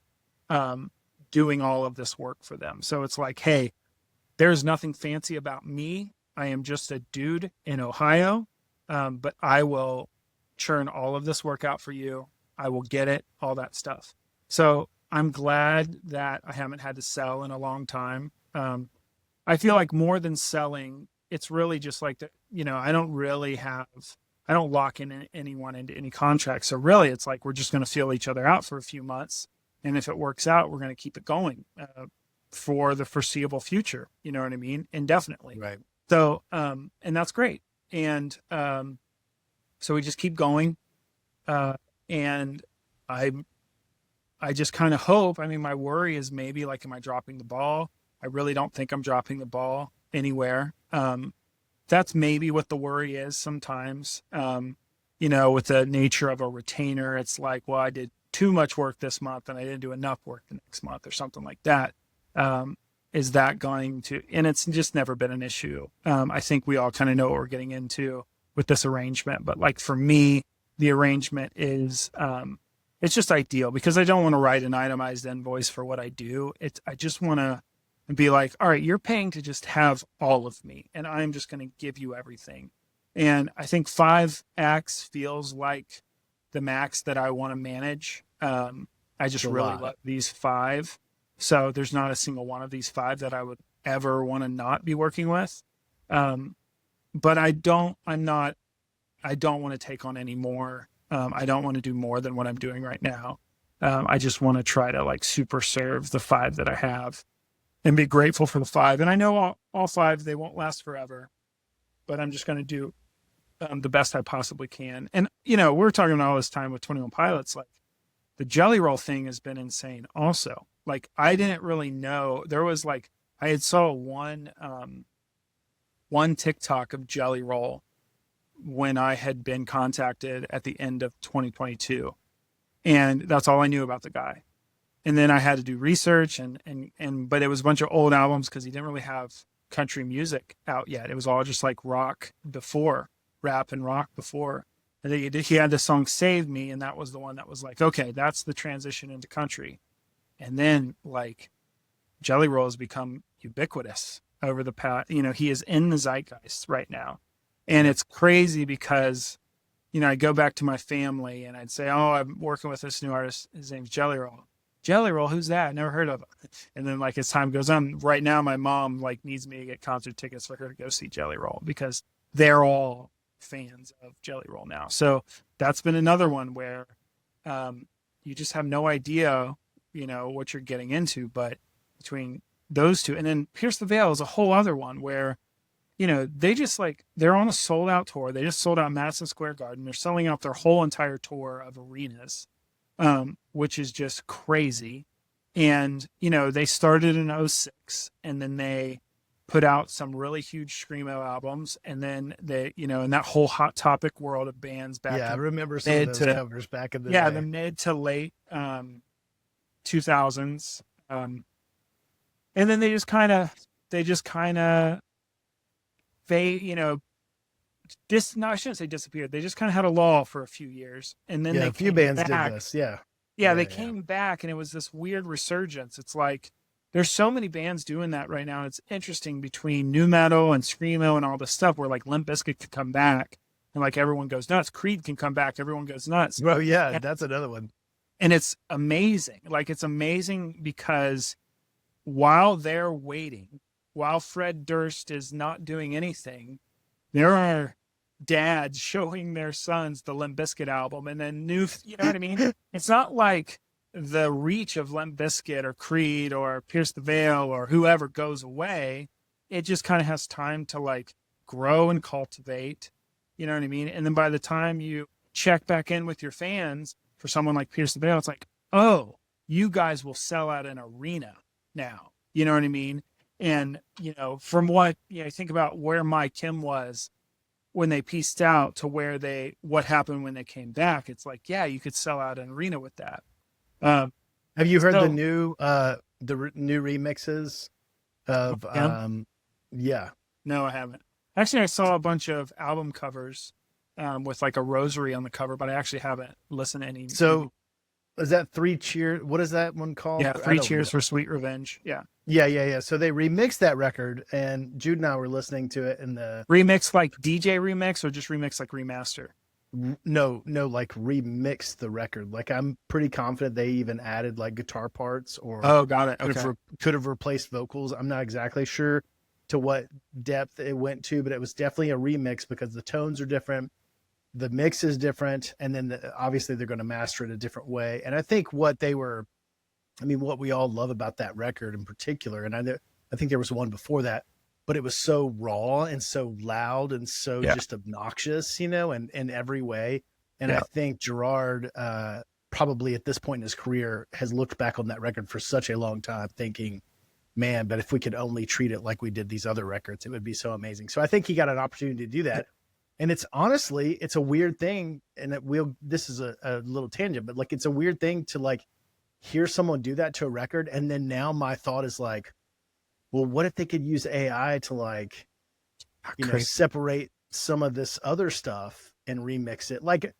doing all of this work for them. So it's like, hey, there's nothing fancy about me. I am just a dude in Ohio, but I will churn all of this work out for you. I will get it, all that stuff. So I'm glad that I haven't had to sell in a long time. I feel like more than selling, it's really just like, I don't lock in anyone into any contract. So really it's like, we're just going to feel each other out for a few months. And if it works out, we're going to keep it going for the foreseeable future. You know what I mean? Indefinitely. Right. So, and that's great. And so we just keep going. And I just kind of hope, my worry is maybe like, am I dropping the ball? I really don't think I'm dropping the ball anywhere. That's maybe what the worry is sometimes. With the nature of a retainer, it's like, well, I did too much work this month and I didn't do enough work the next month or something like that. Is that going to, and it's just never been an issue. I think we all kind of know what we're getting into with this arrangement, but like for me, the arrangement is, it's just ideal because I don't want to write an itemized invoice for what I do. I just want to be like, all right, you're paying to just have all of me and I'm just going to give you everything. And I think 5 acts feels like the max that I want to manage. I just really love these 5. So there's not a single one of these 5 that I would ever want to not be working with. But I don't want to take on any more. I don't want to do more than what I'm doing right now. I just want to try to like super serve the 5 that I have and be grateful for the 5. And I know all 5, they won't last forever, but I'm just going to do the best I possibly can. And, we're talking about all this time with 21 Pilots, like the Jelly Roll thing has been insane also. Like I didn't really know there was like, I had saw one TikTok of Jelly Roll when I had been contacted at the end of 2022. And that's all I knew about the guy. And then I had to do research but it was a bunch of old albums because he didn't really have country music out yet. It was all just like rock before, rap and rock before. And he had the song Save Me, and that was the one that was like, okay, that's the transition into country. And then like Jelly Roll has become ubiquitous over the past, he is in the zeitgeist right now. And it's crazy because, I go back to my family and I'd say, oh, I'm working with this new artist. His name's Jelly Roll. Jelly Roll, who's that? Never heard of him. And then like as time goes on, right now my mom like needs me to get concert tickets for her to go see Jelly Roll because they're all fans of Jelly Roll now. So that's been another one where you just have no idea, what you're getting into. But between those two. And then Pierce the Veil is a whole other one where, they just like, they're on a sold out tour. They just sold out Madison Square Garden. They're selling out their whole entire tour of arenas, which is just crazy. And, they started in '06, and then they put out some really huge Screamo albums. And then they, in that whole Hot Topic world of bands back. Yeah, I remember some of those covers back in the day. Yeah, the mid to late 2000s. And then they just kind of, I shouldn't say disappeared. They just kind of had a lull for a few years. And then a few bands did this. Yeah, they came back, and it was this weird resurgence. It's like, there's so many bands doing that right now. It's interesting between nu metal and screamo and all this stuff where like Limp Bizkit could come back and like everyone goes nuts. Creed can come back. Everyone goes nuts. Well, yeah, that's another one. And it's amazing. Like, it's amazing because while they're waiting, while Fred Durst is not doing anything, there are dads showing their sons the Limp Bizkit album, and then you know what I mean? It's not like the reach of Limp Bizkit or Creed or Pierce the Veil or whoever goes away. It just kind of has time to like grow and cultivate, you know what I mean? And then by the time you check back in with your fans for someone like Pierce the Veil, it's like, oh, you guys will sell out an arena now. You know what I mean? And, from what, think about where My Kim was when they pieced out to what happened when they came back. It's like, yeah, you could sell out an arena with that. Have you heard the new remixes of, yeah. No, I haven't. Actually, I saw a bunch of album covers, with like a rosary on the cover, but I actually haven't listened to any. So is that Three Cheers? What is that one called? Yeah. Three Cheers for Sweet Revenge. Yeah. Yeah. So they remixed that record, and Jude and I were listening to it in the remix, like DJ remix, or just remix like remaster? No, like remix the record. Like, I'm pretty confident they even added like guitar parts or got it. Okay. Could have replaced vocals. I'm not exactly sure to what depth it went to, but it was definitely a remix because the tones are different. The mix is different. And then obviously they're going to master it a different way. And I think what we all love about that record in particular, and I think there was one before that, but it was so raw and so loud and so just obnoxious, in every way. And I think Gerard, probably at this point in his career, has looked back on that record for such a long time thinking, man, but if we could only treat it like we did these other records, it would be so amazing. So I think he got an opportunity to do that. And it's a weird thing. And this is a little tangent, but like, it's a weird thing to like hear someone do that to a record. And then now my thought is like, well, what if they could use AI to like, separate some of this other stuff and remix it? Like,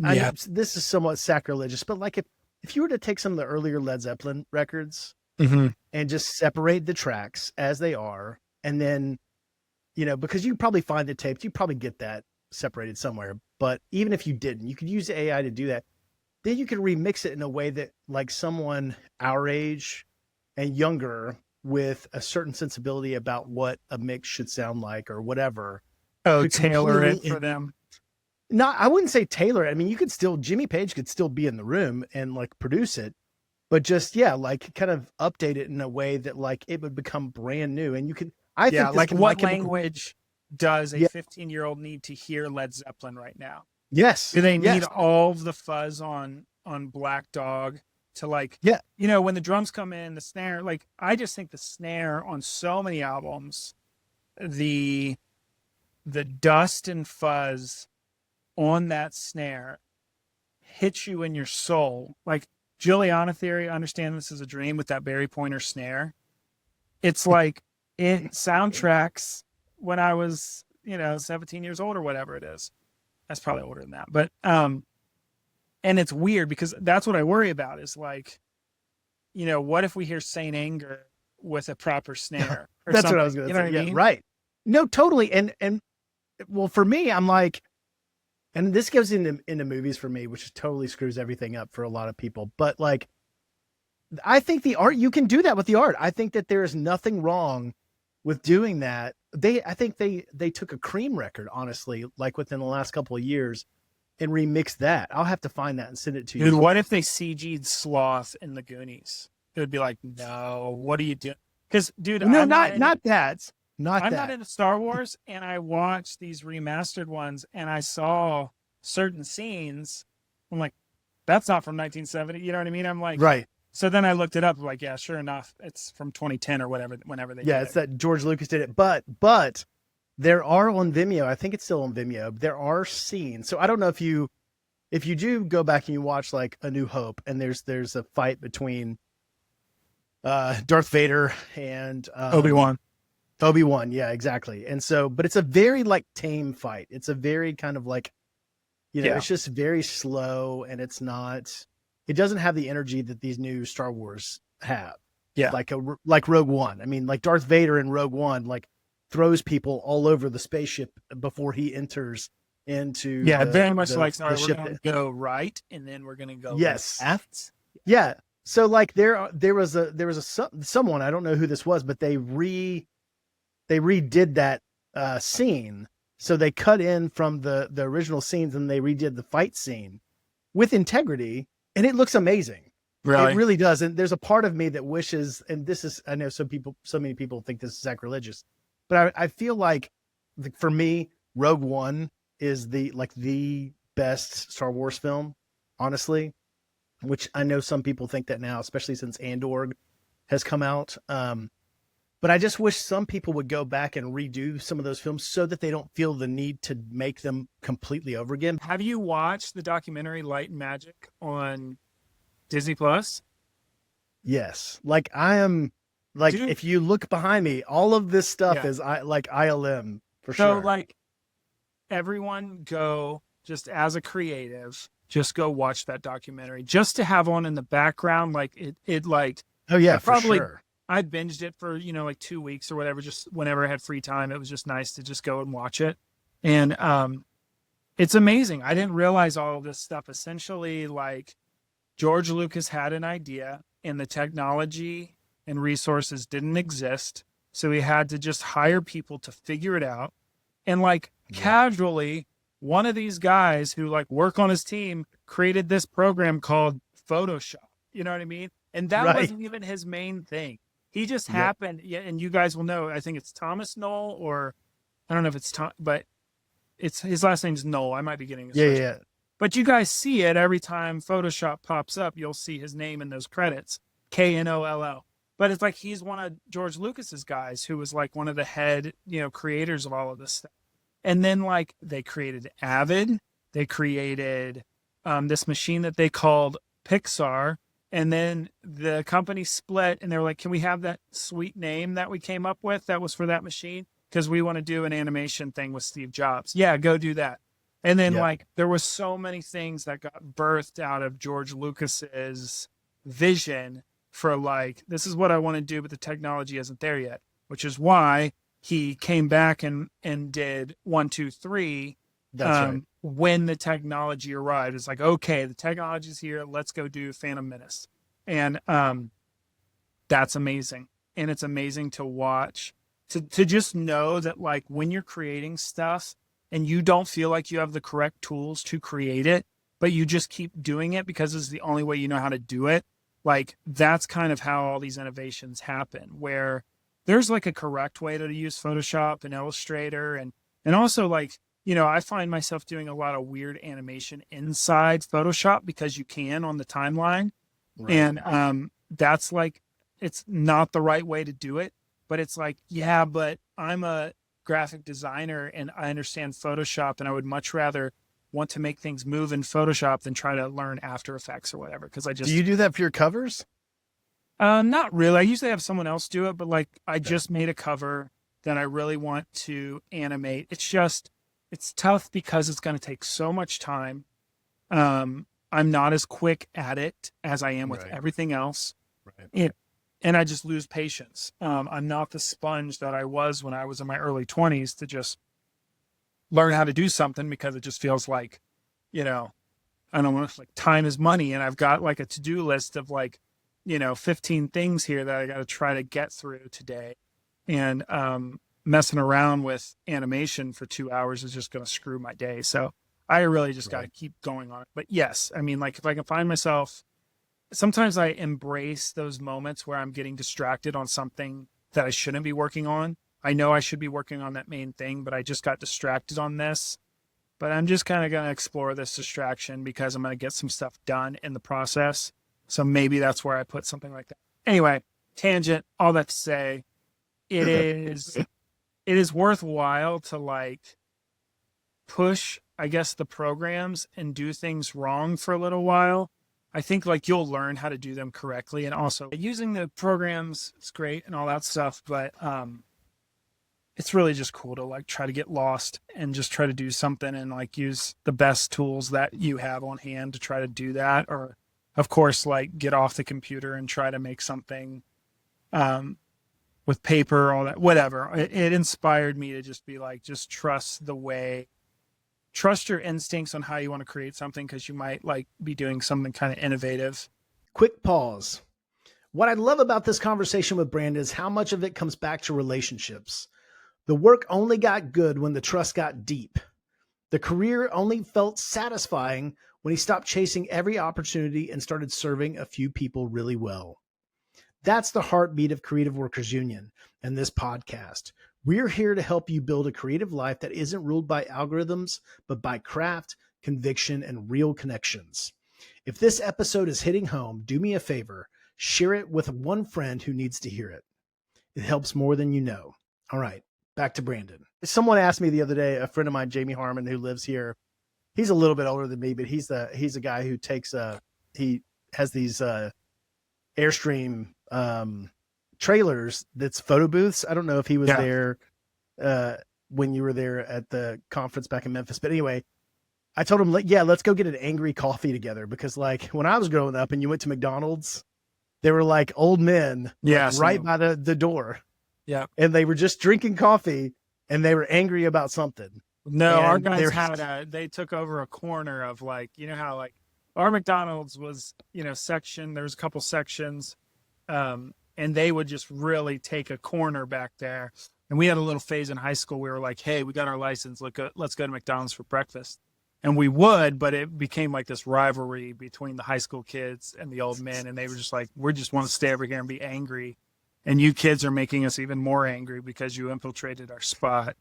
I know this is somewhat sacrilegious, but like if you were to take some of the earlier Led Zeppelin records and just separate the tracks as they are, and then, because you probably find the tapes, you probably get that separated somewhere. But even if you didn't, you could use AI to do that. Then you could remix it in a way that like someone our age and younger with a certain sensibility about what a mix should sound like or whatever. Oh, tailor it for them. No, I wouldn't say tailor it. I mean, Jimmy Page could still be in the room and like produce it, but just, like kind of update it in a way that like it would become brand new. And you could, I think, like what language does a 15-year-old need to hear Led Zeppelin right now? Yes. Do they need all of the fuzz on Black Dog to like, when the drums come in, the snare, like, I just think the snare on so many albums, the dust and fuzz on that snare hits you in your soul. Like Juliana Theory, I understand this is a dream with that Barry Pointer snare. It's like it soundtracks when I was, 17 years old or whatever it is. That's probably older than that. But, and it's weird because that's what I worry about is like, what if we hear Saint Anger with a proper snare? Or that's something? What I was going to say. What I mean? Right. No, totally. And well, for me, I'm like, and this goes into movies for me, which totally screws everything up for a lot of people. But like, I think the art, you can do that with the art. I think that there is nothing wrong with doing that. I think they took a Cream record, honestly, like within the last couple of years, and remixed that. I'll have to find that and send it to you. Dude, what if they CG'd Sloth in the Goonies? It would be like, no, what are you doing? Because, dude, No, not that. Not I'm that. not into Star Wars, and I watched these remastered ones, and I saw certain scenes. I'm like, that's not from 1970. You know what I mean? I'm like, Right. so then I looked it up. Like, yeah, sure enough, it's from 2010 or whatever. Whenever they Yeah, did it's it. that George Lucas did it. But there are on Vimeo, I think it's still on Vimeo, there are scenes. So I don't know if you do go back and you watch like A New Hope, and there's a fight between Darth Vader and Obi-Wan. Obi-Wan, yeah, exactly. And so, but it's a very like tame fight. It's a very kind of like, Yeah. it's just very slow, and it doesn't have the energy that these new Star Wars have. Yeah. Like Rogue One. I mean, like Darth Vader in Rogue One, like throws people all over the spaceship before he enters into very much like, the sorry, we're ship. going to go right, and then we're going to go Yes. left. Yeah. So like there was someone, I don't know who this was, but they redid that scene. So they cut in from the original scenes, and they redid the fight scene with integrity, and it looks amazing. Really? It really does. And there's a part of me that wishes, and this is, I know so many people think this is sacrilegious, but I feel like for me, Rogue One is the best Star Wars film, honestly, which I know some people think that now, especially since Andor has come out. But I just wish some people would go back and redo some of those films so that they don't feel the need to make them completely over again. Have you watched the documentary Light and Magic on Disney Plus? Yes. Like I am, like, Dude. if you look behind me, all of this stuff is ILM for sure. So like everyone go, just as a creative, just go watch that documentary just to have on in the background. Like it like, oh yeah, for probably, sure. I binged it for, like 2 weeks or whatever, just whenever I had free time. It was just nice to just go and watch it. And it's amazing. I didn't realize all of this stuff. Essentially, like George Lucas had an idea, and the technology and resources didn't exist. So he had to just hire people to figure it out. And like casually, one of these guys who like work on his team created this program called Photoshop. You know what I mean? And that wasn't even his main thing. He just happened, and you guys will know, I think it's Thomas Knoll, or I don't know if it's Tom, but it's his last name's Knoll. I might be getting this Yeah. But you guys see it every time Photoshop pops up. You'll see his name in those credits, Knoll. But it's like he's one of George Lucas's guys who was like one of the head, creators of all of this stuff. And then like they created Avid, they created this machine that they called Pixar. And then the company split, and they were like, can we have that sweet name that we came up with that was for that machine? Because we want to do an animation thing with Steve Jobs. Yeah, go do that. And then like there was so many things that got birthed out of George Lucas's vision for like, this is what I want to do, but the technology isn't there yet, which is why he came back and did 1, 2, 3. That's right. When the technology arrived, it's like, okay, the technology's here. Let's go do Phantom Menace. And that's amazing. And it's amazing to watch, to just know that like when you're creating stuff and you don't feel like you have the correct tools to create it, but you just keep doing it because it's the only way you know how to do it. Like that's kind of how all these innovations happen, where there's like a correct way to use Photoshop and Illustrator. And also like, I find myself doing a lot of weird animation inside Photoshop because you can on the timeline. Right. And that's like, it's not the right way to do it, but it's like, yeah, but I'm a graphic designer and I understand Photoshop, and I would much rather want to make things move in Photoshop than try to learn After Effects or whatever. Cause do you do that for your covers? Not really. I usually have someone else do it, but like I just made a cover that I really want to animate. It's tough because it's going to take so much time. I'm not as quick at it as I am with everything else. Right. And I just lose patience. I'm not the sponge that I was when I was in my early 20s to just learn how to do something, because it just feels like, I don't know, like time is money. And I've got like a to-do list of like, 15 things here that I got to try to get through today. And, messing around with animation for 2 hours is just going to screw my day. So I really just got to keep going on it. But yes, I mean, like if I can find myself, sometimes I embrace those moments where I'm getting distracted on something that I shouldn't be working on. I know I should be working on that main thing, but I just got distracted on this. But I'm just kind of going to explore this distraction because I'm going to get some stuff done in the process. So maybe that's where I put something like that. Anyway, tangent, all that to say, it is worthwhile to like push, I guess, the programs and do things wrong for a little while. I think like you'll learn how to do them correctly, and also using the programs is great and all that stuff, but it's really just cool to like try to get lost and just try to do something and like use the best tools that you have on hand to try to do that. Or of course, like get off the computer and try to make something with paper, all that, whatever. It inspired me to just be like, just trust your instincts on how you want to create something, because you might like be doing something kind of innovative. Quick pause. What I love about this conversation with Brandon is how much of it comes back to relationships. The work only got good when the trust got deep. The career only felt satisfying when he stopped chasing every opportunity and started serving a few people really well. That's the heartbeat of Creative Workers Union and this podcast. We're here to help you build a creative life that isn't ruled by algorithms, but by craft, conviction, and real connections. If this episode is hitting home, do me a favor, share it with one friend who needs to hear it. It helps more than you know. All right, back to Brandon. Someone asked me the other day, a friend of mine, Jamie Harmon, who lives here. He's a little bit older than me, but he's a guy who he has these Airstream trailers that's photo booths. I don't know if he was there when you were there at the conference back in Memphis, but anyway, I told him, yeah, let's go get an angry coffee together, because like when I was growing up and you went to McDonald's, they were like old men right by the door. Yeah. And they were just drinking coffee and they were angry about something. No, our guys they took over a corner of like, you know how like our McDonald's was, section, there's a couple sections, and they would just really take a corner back there. And we had a little phase in high school. We were like, hey, we got our license. Let's go to McDonald's for breakfast. And we would, but it became like this rivalry between the high school kids and the old men. And they were just like, we just want to stay over here and be angry. And you kids are making us even more angry because you infiltrated our spot.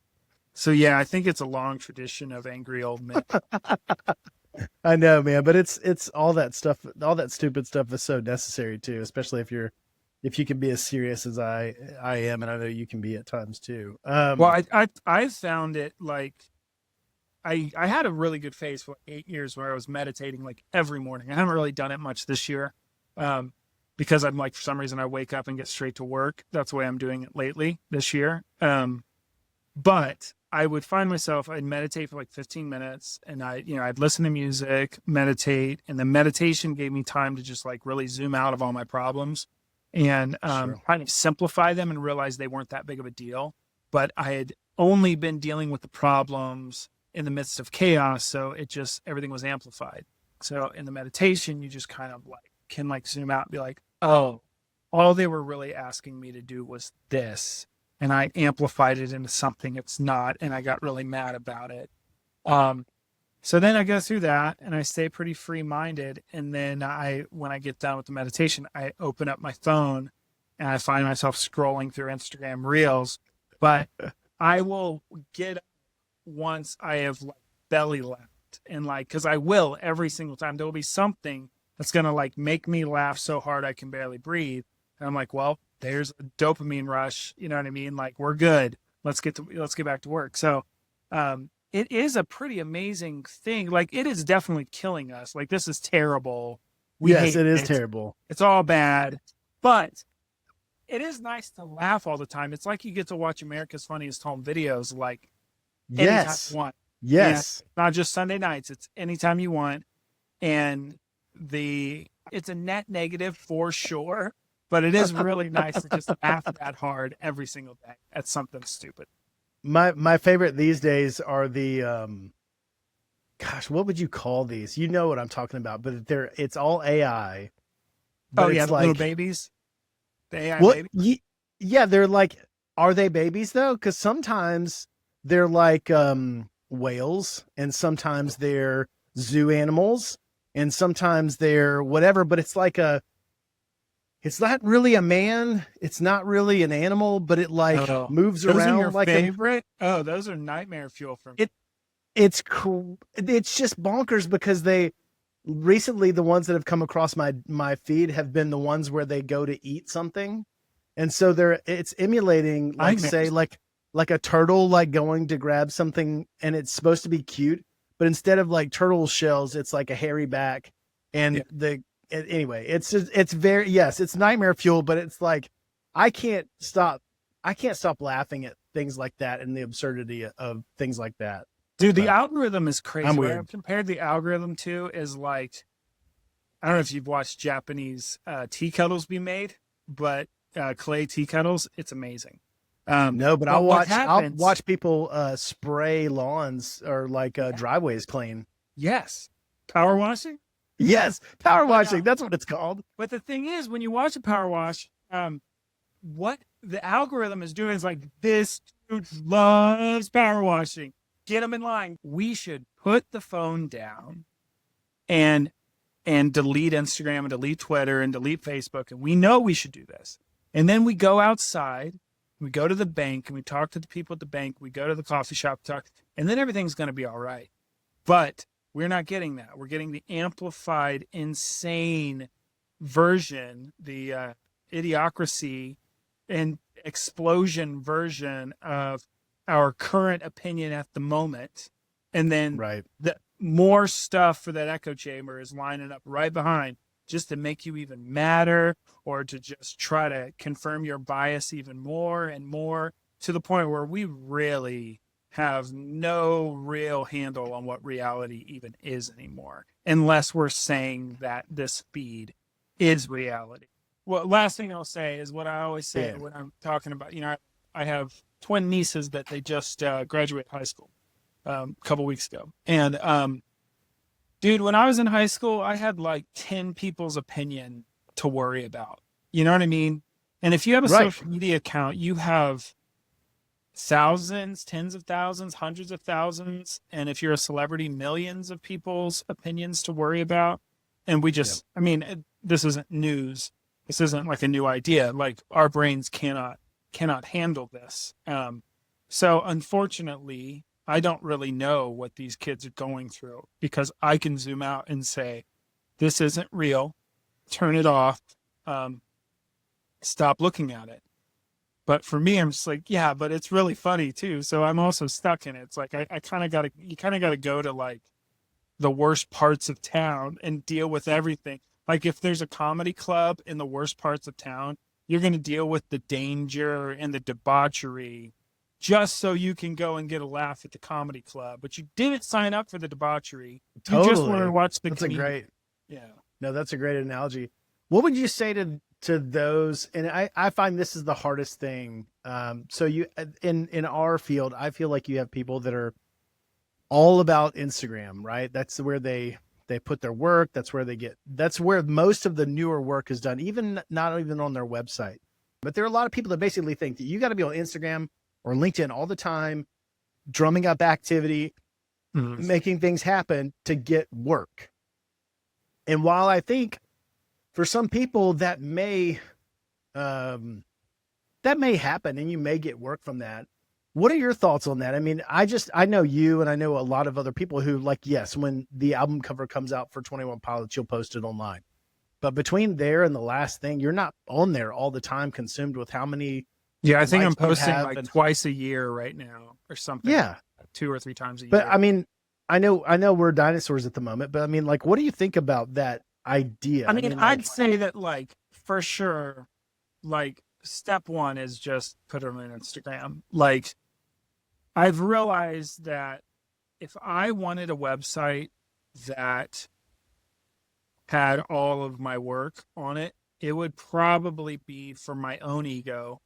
So yeah, I think it's a long tradition of angry old men. I know, man, but it's all that stuff, all that stupid stuff is so necessary too, especially if you can be as serious as I am, and I know you can be at times too. Well, I found it like I had a really good phase for like 8 years where I was meditating like every morning. I haven't really done it much this year because I'm like, for some reason I wake up and get straight to work. That's the way I'm doing it lately this year. But I would find myself, I'd meditate for like 15 minutes and I'd listen to music, meditate, and the meditation gave me time to just like really zoom out of all my problems and kind of simplify them and realize they weren't that big of a deal. But I had only been dealing with the problems in the midst of chaos. So everything was amplified. So in the meditation, you just kind of like can like zoom out and be like, oh, all they were really asking me to do was this. And I amplified it into something it's not, and I got really mad about it. So then I go through that, and I stay pretty free-minded. And then when I get done with the meditation, I open up my phone, and I find myself scrolling through Instagram Reels. But I will get up once I have like belly laughed, and like, because I will every single time. There will be something that's gonna like make me laugh so hard I can barely breathe, and I'm like, well, there's a dopamine rush, you know what I mean? Like, we're good. Let's get back to work. So, it is a pretty amazing thing. Like, it is definitely killing us. Like, this is terrible. Yes, it is terrible. It's all bad, but it is nice to laugh all the time. It's like you get to watch America's Funniest Home Videos, like anytime you want. Yes. And not just Sunday nights. It's anytime you want. And it's a net negative for sure. But it is really nice to just laugh that hard every single day at something stupid. My favorite these days are the, what would you call these? You know what I'm talking about, but it's all AI. Oh yeah, the little babies. The AI babies. Yeah, they're like, are they babies though? Because sometimes they're like whales, and sometimes they're zoo animals, and sometimes they're whatever. But it's like it's not really a man. It's not really an animal, but it like moves those around are your like favorite. Those are nightmare fuel for me. It's cool. It's just bonkers because recently the ones that have come across my feed have been the ones where they go to eat something, and so it's emulating like Nightmares. say like a turtle like going to grab something, and it's supposed to be cute, but instead of like turtle shells, it's like a hairy back, and anyway, it's just, it's nightmare fuel, but it's like I can't stop laughing at things like that and the absurdity of things like that. Dude, the algorithm is crazy. I'm What weird. I've compared the algorithm to is like, I don't know if you've watched Japanese tea kettles be made, but clay tea kettles, it's amazing. No, but I'll watch people spray lawns or like driveways clean. Yes. Power washing? Yes, power washing. That's what it's called. But the thing is, when you watch a power wash, what the algorithm is doing is like, this dude loves power washing. Get them in line. We should put the phone down and delete Instagram and delete Twitter and delete Facebook. And we know we should do this. And then we go outside, we go to the bank and we talk to the people at the bank. We go to the coffee shop, and then everything's going to be all right. But we're not getting that. We're getting the amplified, insane version, the idiocracy and explosion version of our current opinion at the moment. And then the more stuff for that echo chamber is lining up right behind just to make you even madder or to just try to confirm your bias even more and more, to the point where we really have no real handle on what reality even is anymore, unless we're saying that this feed is reality. Well, last thing I'll say is what I always say when I'm talking about, I have twin nieces that they just graduated high school a couple weeks ago. And dude, when I was in high school, I had like 10 people's opinion to worry about. You know what I mean? And if you have a social media account, you have thousands, tens of thousands, hundreds of thousands. And if you're a celebrity, millions of people's opinions to worry about. And we just, I mean, this isn't news. This isn't like a new idea. Like, our brains cannot handle this. So unfortunately, I don't really know what these kids are going through, because I can zoom out and say, this isn't real. Turn it off. Stop looking at it. But for me, I'm just like, yeah, but it's really funny too. So I'm also stuck in it. It's like, you kind of got to go to like the worst parts of town and deal with everything. Like, if there's a comedy club in the worst parts of town, you're going to deal with the danger and the debauchery just so you can go and get a laugh at the comedy club. But you didn't sign up for the debauchery. You just want to watch the comedian. No, that's a great analogy. What would you say to those? And I find this is the hardest thing. So you, in our field, I feel like you have people that are all about Instagram, right? That's where they put their work. That's where most of the newer work is done, not even on their website. But there are a lot of people that basically think that you got to be on Instagram or LinkedIn all the time, drumming up activity, making things happen to get work. And while I think for some people that may happen and you may get work from that, what are your thoughts on that? I mean, I know you, and I know a lot of other people who, like, yes, when the album cover comes out for 21 Pilots, you'll post it online. But between there and the last thing, you're not on there all the time, consumed with how many. Yeah, I think I'm posting like twice a year right now or something. Yeah. 2 or 3 times a year. But I mean, I know we're dinosaurs at the moment, but I mean, like, what do you think about that idea? I mean, I'd say that, like, for sure, like, step one is just put it on Instagram. Like, I've realized that if I wanted a website that had all of my work on it, it would probably be for my own ego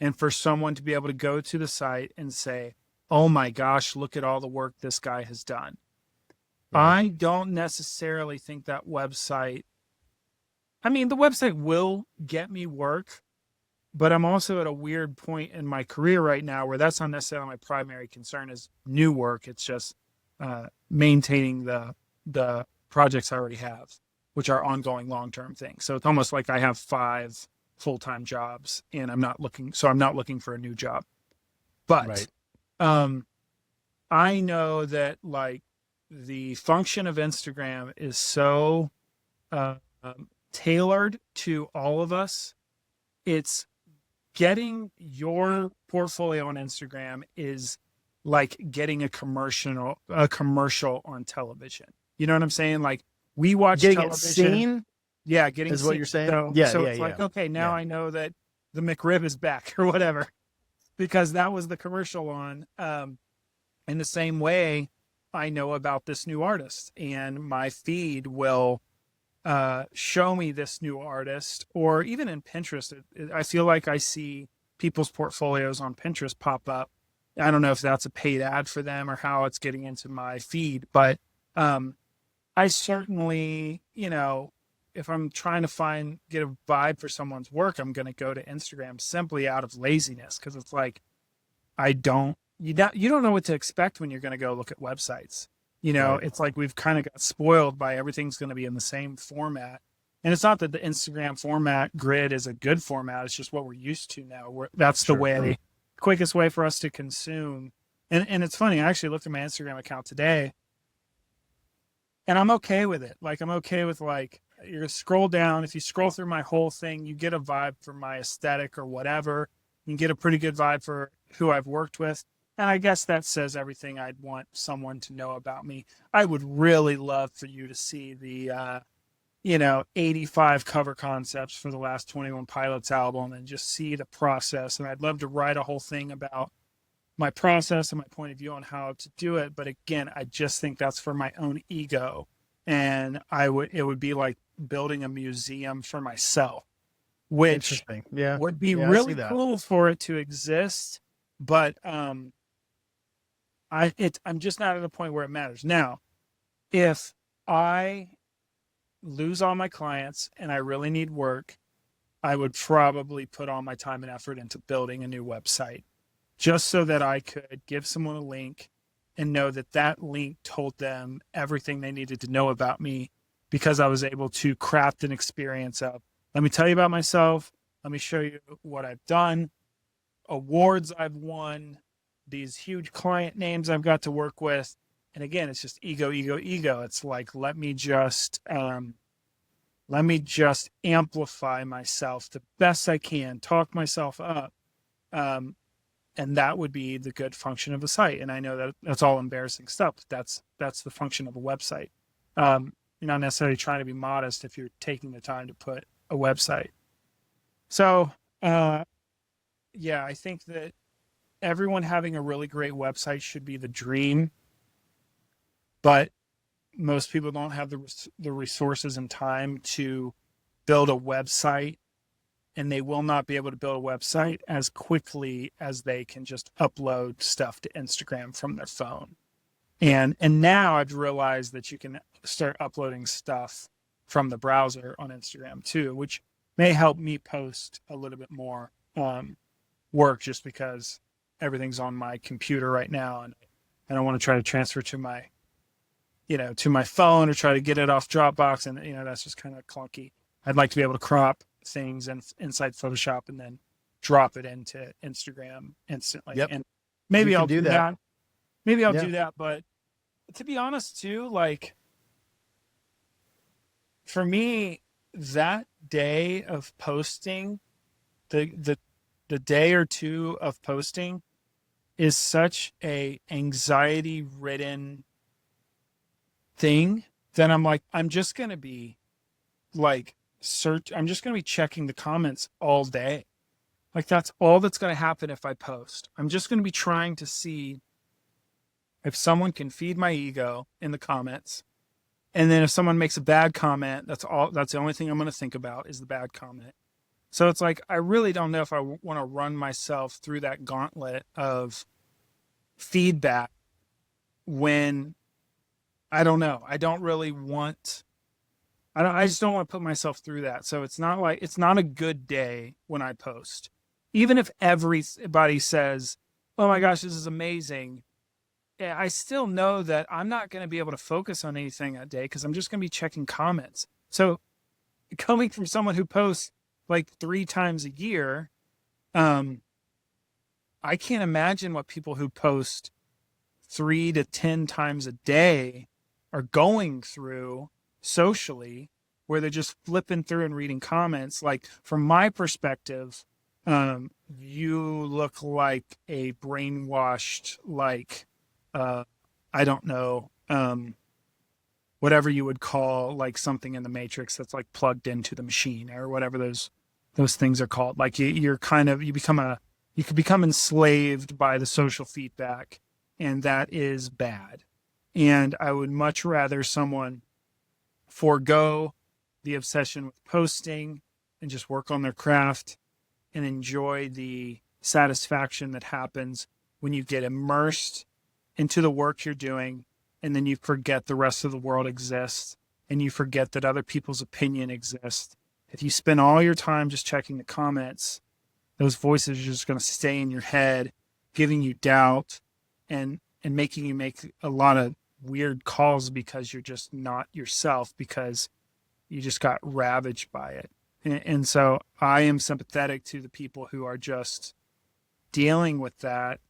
and for someone to be able to go to the site and say, oh my gosh, look at all the work this guy has done. Right. I don't necessarily think that website, I mean, the website will get me work, but I'm also at a weird point in my career right now where that's not necessarily my primary concern is new work. It's just maintaining the projects I already have, which are ongoing long-term things. So it's almost like I have 5 full-time jobs and I'm not looking for a new job. But I know that like the function of Instagram is so tailored to all of us. It's getting your portfolio on Instagram is like getting a commercial on television. You know what I'm saying? Like we watch getting television. It seen. Yeah, getting is seen. what you're saying. So it's like, okay, now I know that the McRib is back or whatever, because that was the commercial on. In the same way, I know about this new artist, and my feed will show me this new artist, or even in Pinterest. I feel like I see people's portfolios on Pinterest pop up. I don't know if that's a paid ad for them or how it's getting into my feed, but I certainly, if I'm trying to get a vibe for someone's work, I'm going to go to Instagram simply out of laziness, because it's like you don't know what to expect when you're going to go look at websites. It's like we've kind of got spoiled by everything's going to be in the same format. And it's not that the Instagram format grid is a good format. It's just what we're used to now. That's the way, quickest way for us to consume. And it's funny. I actually looked at my Instagram account today, and I'm okay with it. Like, I'm okay with you scroll down. If you scroll through my whole thing, you get a vibe for my aesthetic or whatever. You can get a pretty good vibe for who I've worked with. And I guess that says everything I'd want someone to know about me. I would really love for you to see the, 85 cover concepts for the last 21 Pilots album and just see the process. And I'd love to write a whole thing about my process and my point of view on how to do it. But again, I just think that's for my own ego. And it would be like building a museum for myself, which would be really cool for it to exist. But, I'm just not at a point where it matters. Now, if I lose all my clients and I really need work, I would probably put all my time and effort into building a new website, just so that I could give someone a link and know that that link told them everything they needed to know about me, because I was able to craft an experience of, let me tell you about myself. Let me show you what I've done, awards I've won, these huge client names I've got to work with. And again, it's just ego. It's like, let me just amplify myself the best I can, talk myself up. And that would be the good function of a site. And I know that that's all embarrassing stuff, but that's the function of a website. You're not necessarily trying to be modest if you're taking the time to put a website. So, I think that everyone having a really great website should be the dream, but most people don't have the resources and time to build a website, and they will not be able to build a website as quickly as they can just upload stuff to Instagram from their phone. And now I've realized that you can start uploading stuff from the browser on Instagram too, which may help me post a little bit more work, just because everything's on my computer right now, and I don't want to try to transfer to my phone or try to get it off Dropbox, and that's just kind of clunky. I'd like to be able to crop things inside Photoshop and then drop it into Instagram instantly. Yep. And maybe I'll do that. Maybe I'll do that, but to be honest too, like, for me, that day of posting, the day or two of posting is such a anxiety ridden thing that I'm just going to be I'm just going to be checking the comments all day. Like, that's all that's going to happen if I post. I'm just going to be trying to see if someone can feed my ego in the comments. And then if someone makes a bad comment, that's the only thing I'm going to think about is the bad comment. So it's like, I really don't know if I want to run myself through that gauntlet of feedback when I don't know. I just don't want to put myself through that. So it's not a good day when I post. Even if everybody says, oh my gosh, this is amazing, I still know that I'm not going to be able to focus on anything that day, because I'm just going to be checking comments. So coming from someone who posts like 3 times a year, I can't imagine what people who post 3 to 10 times a day are going through socially, where they're just flipping through and reading comments. Like, from my perspective, you look like a brainwashed, like, I don't know, whatever you would call like something in the Matrix that's like plugged into the machine, or whatever those things are called. Like, you could become enslaved by the social feedback, and that is bad. And I would much rather someone forego the obsession with posting and just work on their craft and enjoy the satisfaction that happens when you get immersed into the work you're doing, and then you forget the rest of the world exists, and you forget that other people's opinion exists. If you spend all your time just checking the comments, those voices are just going to stay in your head, giving you doubt and making you make a lot of weird calls because you're just not yourself, because you just got ravaged by it. And so I am sympathetic to the people who are just dealing with that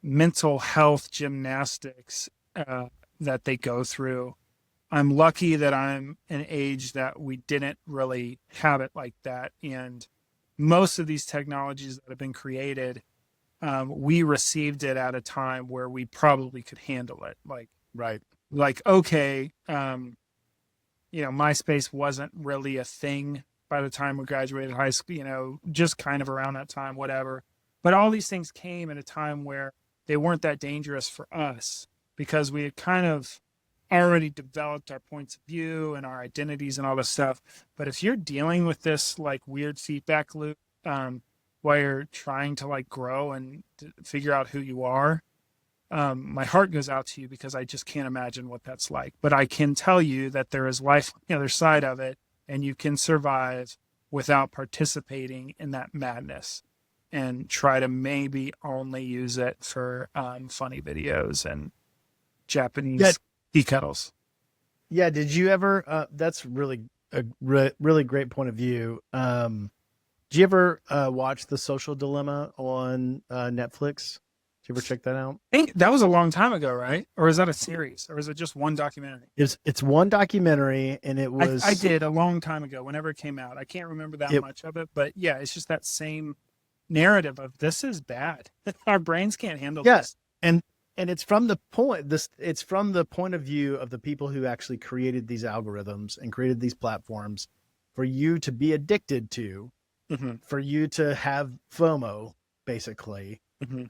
mental health gymnastics that they go through. I'm lucky that I'm an age that we didn't really have it like that. And most of these technologies that have been created, we received it at a time where we probably could handle it. Like, Right. Like, okay, MySpace wasn't really a thing by the time we graduated high school, just kind of around that time, whatever. But all these things came at a time where they weren't that dangerous for us, because we had kind of already developed our points of view and our identities and all this stuff. But if you're dealing with this like weird feedback loop while you're trying to like grow and figure out who you are, my heart goes out to you, because I just can't imagine what that's like. But I can tell you that there is life on the other side of it, and you can survive without participating in that madness, and try to maybe only use it for funny videos and Japanese tea kettles. Yeah. Did you ever, that's really a really great point of view. Did you ever watch The Social Dilemma on Netflix? Did you ever check that out? I think that was a long time ago, right? Or is that a series? Or is it just one documentary? It's one documentary, and it was... I did a long time ago, whenever it came out. I can't remember that much of it, but yeah, it's just that same narrative of, this is bad. Our brains can't handle this. And it's from the point of view of the people who actually created these algorithms and created these platforms for you to be addicted to, for you to have FOMO, basically.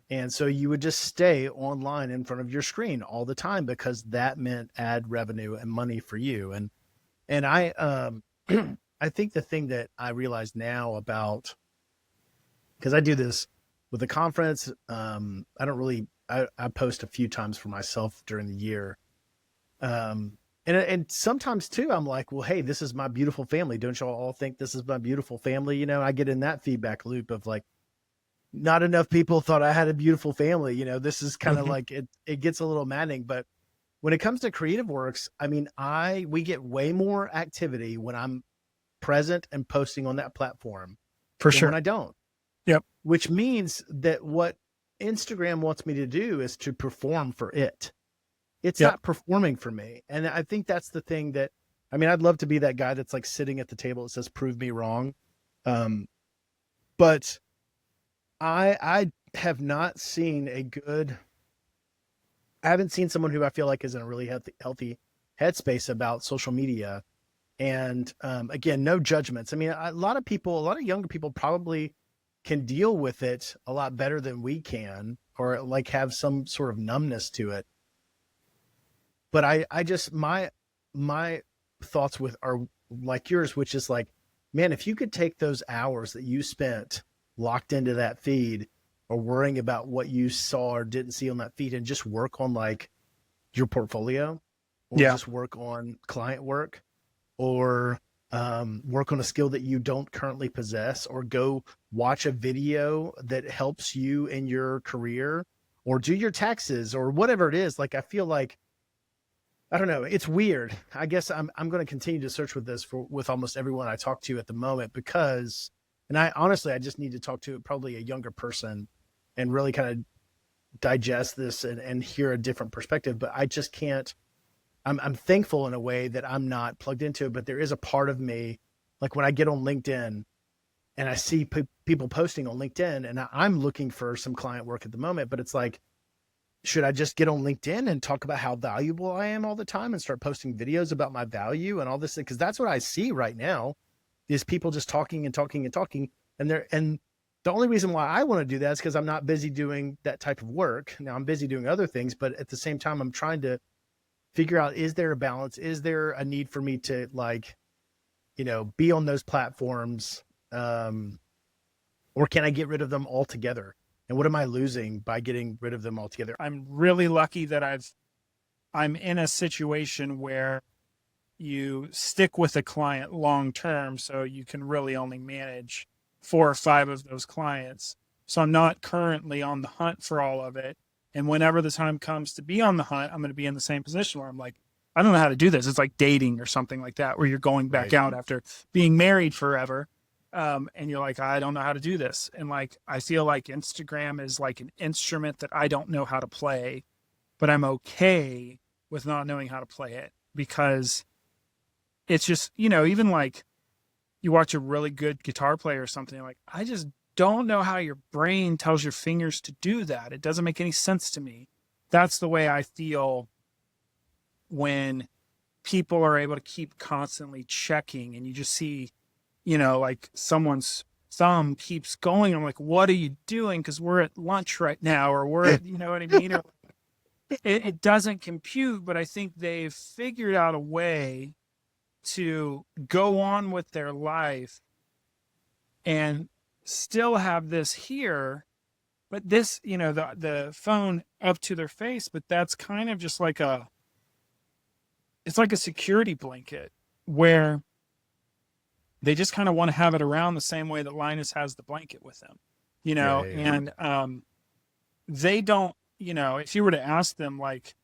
And so you would just stay online in front of your screen all the time, because that meant ad revenue and money for you. And I I think the thing that I realize now about, because I do this with the conference, I post a few times for myself during the year. And sometimes too, I'm like, well, hey, this is my beautiful family. Don't y'all all think this is my beautiful family? I get in that feedback loop of like, not enough people thought I had a beautiful family. This is kind of like, it gets a little maddening. But when it comes to Creative Works, I mean, we get way more activity when I'm present and posting on that platform, for sure, when I don't. Yep. Which means that what Instagram wants me to do is to perform for it. It's not performing for me. And I think that's the thing that, I mean, I'd love to be that guy that's like sitting at the table that says, prove me wrong. But I have not seen I haven't seen someone who I feel like is in a really healthy headspace about social media. And again, no judgments. I mean, a lot of younger people probably can deal with it a lot better than we can, or like have some sort of numbness to it. But I just, my thoughts are like yours, which is like, man, if you could take those hours that you spent locked into that feed, or worrying about what you saw or didn't see on that feed, and just work on like your portfolio, or just work on client work, or work on a skill that you don't currently possess, or go watch a video that helps you in your career, or do your taxes, or whatever it is. Like, I feel like I don't know. It's weird. I guess I'm going to continue to search with this with almost everyone I talk to at the moment, because, and I honestly, I just need to talk to probably a younger person and really kind of digest this and hear a different perspective. But I just can't. I'm thankful in a way that I'm not plugged into it, but there is a part of me, like when I get on LinkedIn and I see people posting on LinkedIn, and I'm looking for some client work at the moment, but it's like, should I just get on LinkedIn and talk about how valuable I am all the time and start posting videos about my value and all this? Because that's what I see right now, is people just talking and talking and talking. And the only reason why I want to do that is because I'm not busy doing that type of work. Now I'm busy doing other things, but at the same time, I'm trying to figure out, is there a balance? Is there a need for me to, like, be on those platforms? Or can I get rid of them altogether? And what am I losing by getting rid of them altogether? I'm really lucky that I'm in a situation where you stick with a client long term, so you can really only manage 4 or 5 of those clients. So I'm not currently on the hunt for all of it. And whenever the time comes to be on the hunt, I'm going to be in the same position where I'm like, I don't know how to do this. It's like dating or something like that, where you're going back out after being married forever. And you're like, I don't know how to do this. And like, I feel like Instagram is like an instrument that I don't know how to play, but I'm okay with not knowing how to play it, because it's just, even like you watch a really good guitar player or something, like, I just don't know how your brain tells your fingers to do that. It doesn't make any sense to me. That's the way I feel when people are able to keep constantly checking, and you just see, like someone's thumb keeps going. I'm like, what are you doing? Because we're at lunch right now, or we're at, you know what I mean? Or, it doesn't compute, but I think they've figured out a way to go on with their life and still have this here, but this, the phone up to their face, but that's kind of just like it's like a security blanket where they just kind of want to have it around the same way that Linus has the blanket with him, and they don't, if you were to ask them, like,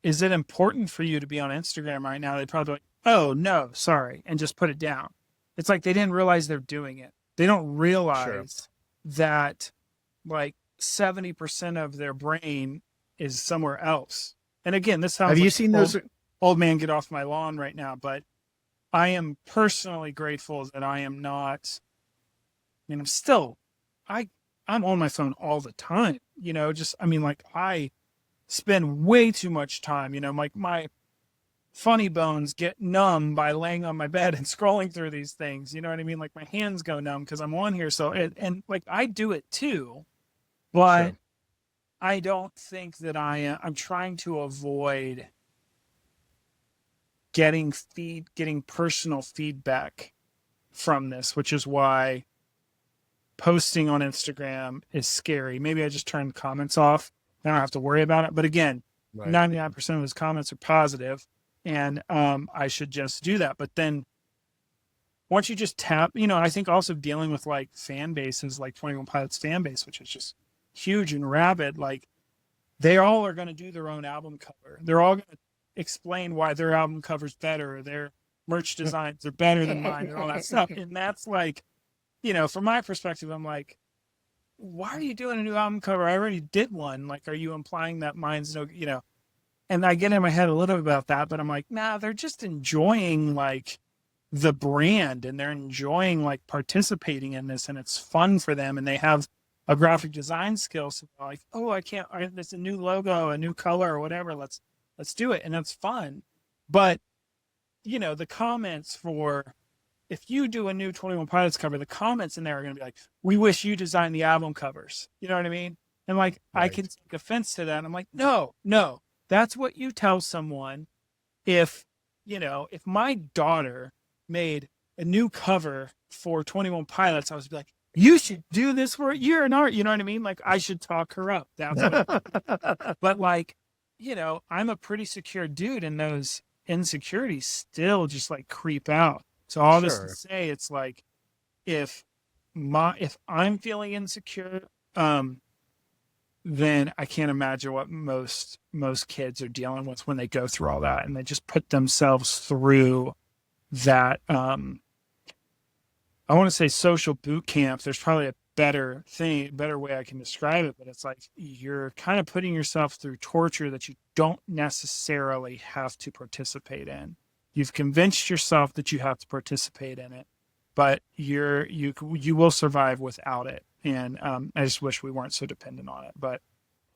is it important for you to be on Instagram right now? They'd probably be like, oh, no, sorry, and just put it down. It's like they didn't realize they're doing it. They don't realize that like 70% of their brain is somewhere else. And again, this sounds Have like you seen those old man get off my lawn right now, but I am personally grateful that I am not, I mean, I'm on my phone all the time, I spend way too much time, like my funny bones get numb by laying on my bed and scrolling through these things. You know what I mean? Like my hands go numb because I'm on here. So, and like I do it too, but I don't think that I'm trying to avoid getting personal feedback from this, which is why posting on Instagram is scary. Maybe I just turn comments off. I don't have to worry about it. But again, 99% of his comments are positive, and I should just do that. But then once you just tap, I think also dealing with like fan bases, like 21 Pilots fan base, which is just huge and rabid, like they all are going to do their own album cover. They're all going to explain why their album cover's better, their merch designs are better than mine, and all that stuff. And that's like, from my perspective, I'm like, why are you doing a new album cover? I already did one. Like, are you implying that mine's no, and I get in my head a little bit about that, but I'm like, nah, they're just enjoying like the brand, and they're enjoying like participating in this, and it's fun for them, and they have a graphic design skill. So they're like, oh, there's a new logo, a new color, or whatever. Let's do it. And that's fun. But, the comments for, if you do a new 21 Pilots cover, the comments in there are going to be like, we wish you designed the album covers. You know what I mean? And like, I can take offense to that. And I'm like, no, that's what you tell someone. If my daughter made a new cover for 21 Pilots, I was like, you should do this for a year in art. You know what I mean? Like, I should talk her up. That's what but like, I'm a pretty secure dude, and those insecurities still just like creep out. So all this to say, it's like, if I'm feeling insecure, then I can't imagine what most kids are dealing with when they go through all that, and they just put themselves through that. I want to say social boot camp. There's probably a better way I can describe it, but it's like you're kind of putting yourself through torture that you don't necessarily have to participate in. You've convinced yourself that you have to participate in it, but you will survive without it. And I just wish we weren't so dependent on it. But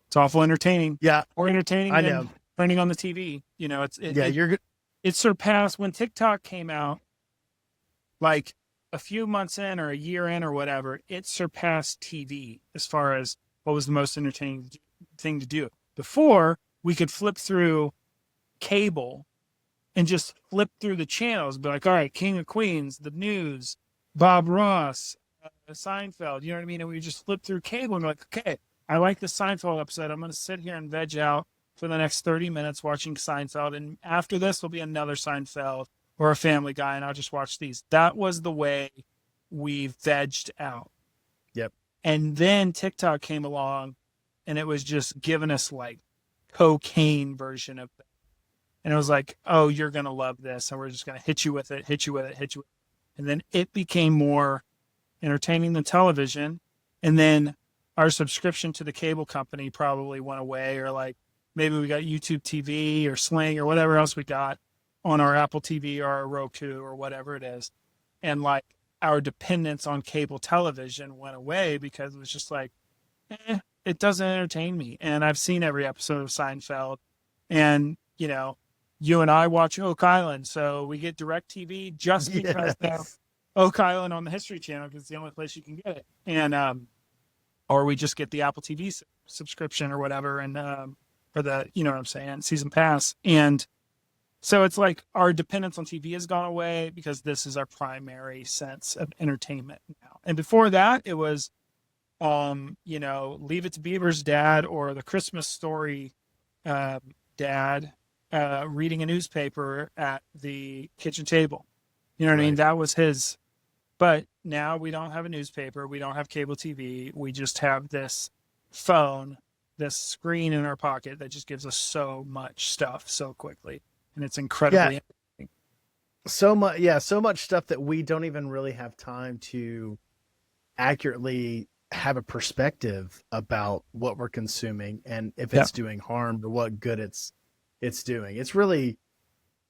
it's awful entertaining. Yeah, More entertaining I than know. turning on the TV. You know, You're good. it surpassed when TikTok came out, like a few months in or a year in or whatever. It surpassed TV as far as what was the most entertaining thing to do. Before, we could flip through cable and just flip through the channels, be like, all right, King of Queens, the news, Bob Ross, Seinfeld, you know what I mean? And we just flip through cable and be like, okay, I like the Seinfeld episode. I'm going to sit here and veg out for the next 30 minutes watching Seinfeld. And after this will be another Seinfeld or a Family Guy, and I'll just watch these. That was the way we vegged out. Yep. And then TikTok came along, and it was just giving us like cocaine version of that. And it was like, oh, you're going to love this. And we're just going to hit you with it. And then it became more entertaining than television. And then our subscription to the cable company probably went away, or like maybe we got YouTube TV or Sling or whatever else we got on our Apple TV or our Roku or whatever it is. And like our dependence on cable television went away because it was just like, it doesn't entertain me. And I've seen every episode of Seinfeld, and, you know, you and I watch Oak Island, so we get DirecTV just because of Oak Island on the History Channel, because it's the only place you can get it. And or we just get the Apple TV subscription or whatever, and or the, you know what I'm saying, season pass. And so it's like our dependence on TV has gone away because this is our primary sense of entertainment now. And before that, it was, you know, Leave It to Beaver's dad or the Christmas Story dad reading a newspaper at the kitchen table. You know what I mean? That was his. But now we don't have a newspaper. We don't have cable TV. We just have this phone, this screen in our pocket that just gives us so much stuff so quickly. And it's incredibly interesting. So much stuff that we don't even really have time to accurately have a perspective about what we're consuming and if it's doing harm or what good it's doing.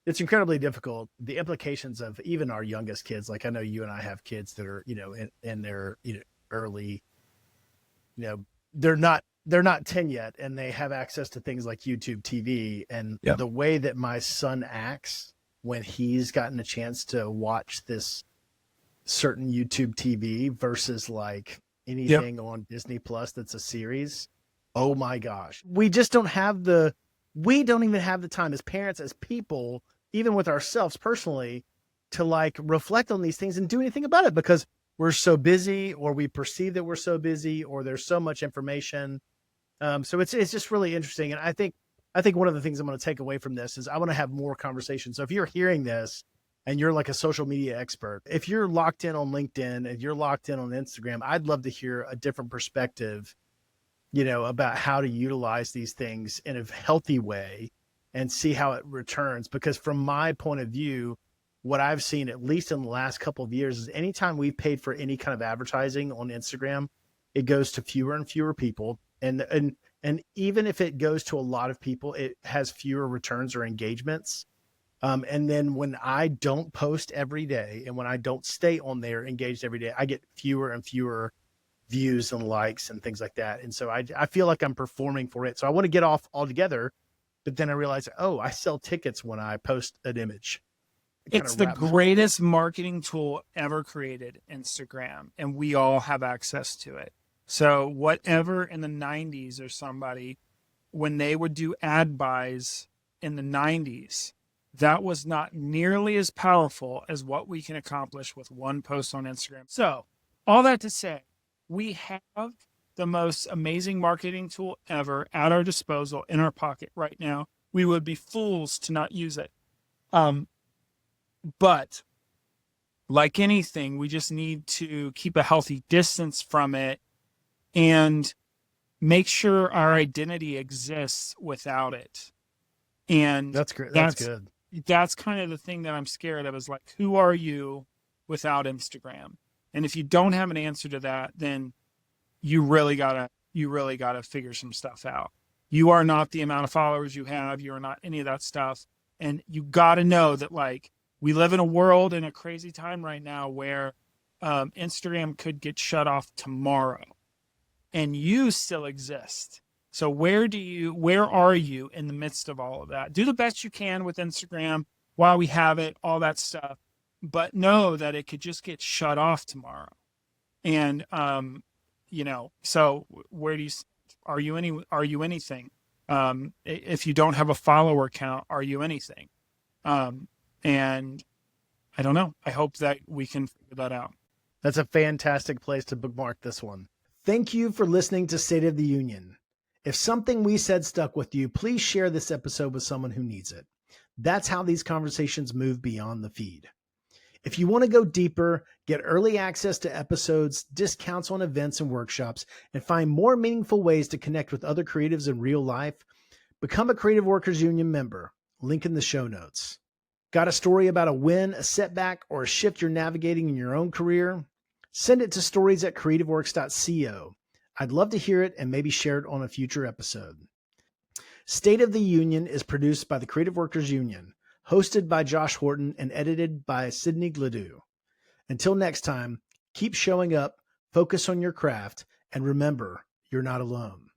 It's incredibly difficult. The implications of even our youngest kids, like I know you and I have kids that are, you know, in their, you know, early, you know, they're not 10 yet, and they have access to things like YouTube TV. And the way that my son acts when he's gotten a chance to watch this certain YouTube TV versus like anything on Disney Plus that's a series. Oh my gosh. We don't even have the time as parents, as people, even with ourselves personally, to like reflect on these things and do anything about it because we're so busy, or we perceive that we're so busy, or there's so much information. So it's just really interesting. And I think one of the things I'm going to take away from this is I want to have more conversations. So if you're hearing this and you're like a social media expert, if you're locked in on LinkedIn and you're locked in on Instagram, I'd love to hear a different perspective, you know, about how to utilize these things in a healthy way and see how it returns. Because from my point of view, what I've seen, at least in the last couple of years, is anytime we've paid for any kind of advertising on Instagram, it goes to fewer and fewer people. And even if it goes to a lot of people, it has fewer returns or engagements. And then when I don't post every day and when I don't stay on there engaged every day, I get fewer and fewer views and likes and things like that. And so I feel like I'm performing for it. So I want to get off altogether, but then I realize, oh, I sell tickets when I post an image. It's the greatest marketing tool ever created, Instagram, and we all have access to it. So whatever in the 90s or somebody, when they would do ad buys in the 90s, that was not nearly as powerful as what we can accomplish with one post on Instagram. So all that to say, we have the most amazing marketing tool ever at our disposal in our pocket right now. We would be fools to not use it. But like anything, we just need to keep a healthy distance from it and make sure our identity exists without it. And That's great. That's good. That's kind of the thing that I'm scared of, is like, who are you without Instagram? And if you don't have an answer to that, then you really gotta figure some stuff out. You are not the amount of followers you have. You are not any of that stuff. And you got to know that, like, we live in a world, in a crazy time right now, where Instagram could get shut off tomorrow and you still exist. So where are you in the midst of all of that? Do the best you can with Instagram while we have it, all that stuff, but know that it could just get shut off tomorrow. And, so are you anything? If you don't have a follower count, are you anything? And I don't know. I hope that we can figure that out. That's a fantastic place to bookmark this one. Thank you for listening to State of the Union. If something we said stuck with you, please share this episode with someone who needs it. That's how these conversations move beyond the feed. If you want to go deeper, get early access to episodes, discounts on events and workshops, and find more meaningful ways to connect with other creatives in real life, become a Creative Workers Union member. Link in the show notes. Got a story about a win, a setback, or a shift you're navigating in your own career? Send it to stories@creativeworks.co. I'd love to hear it and maybe share it on a future episode. State of the Union is produced by the Creative Workers Union, hosted by Josh Horton and edited by Sydney Gladue. Until next time, keep showing up, focus on your craft, and remember, you're not alone.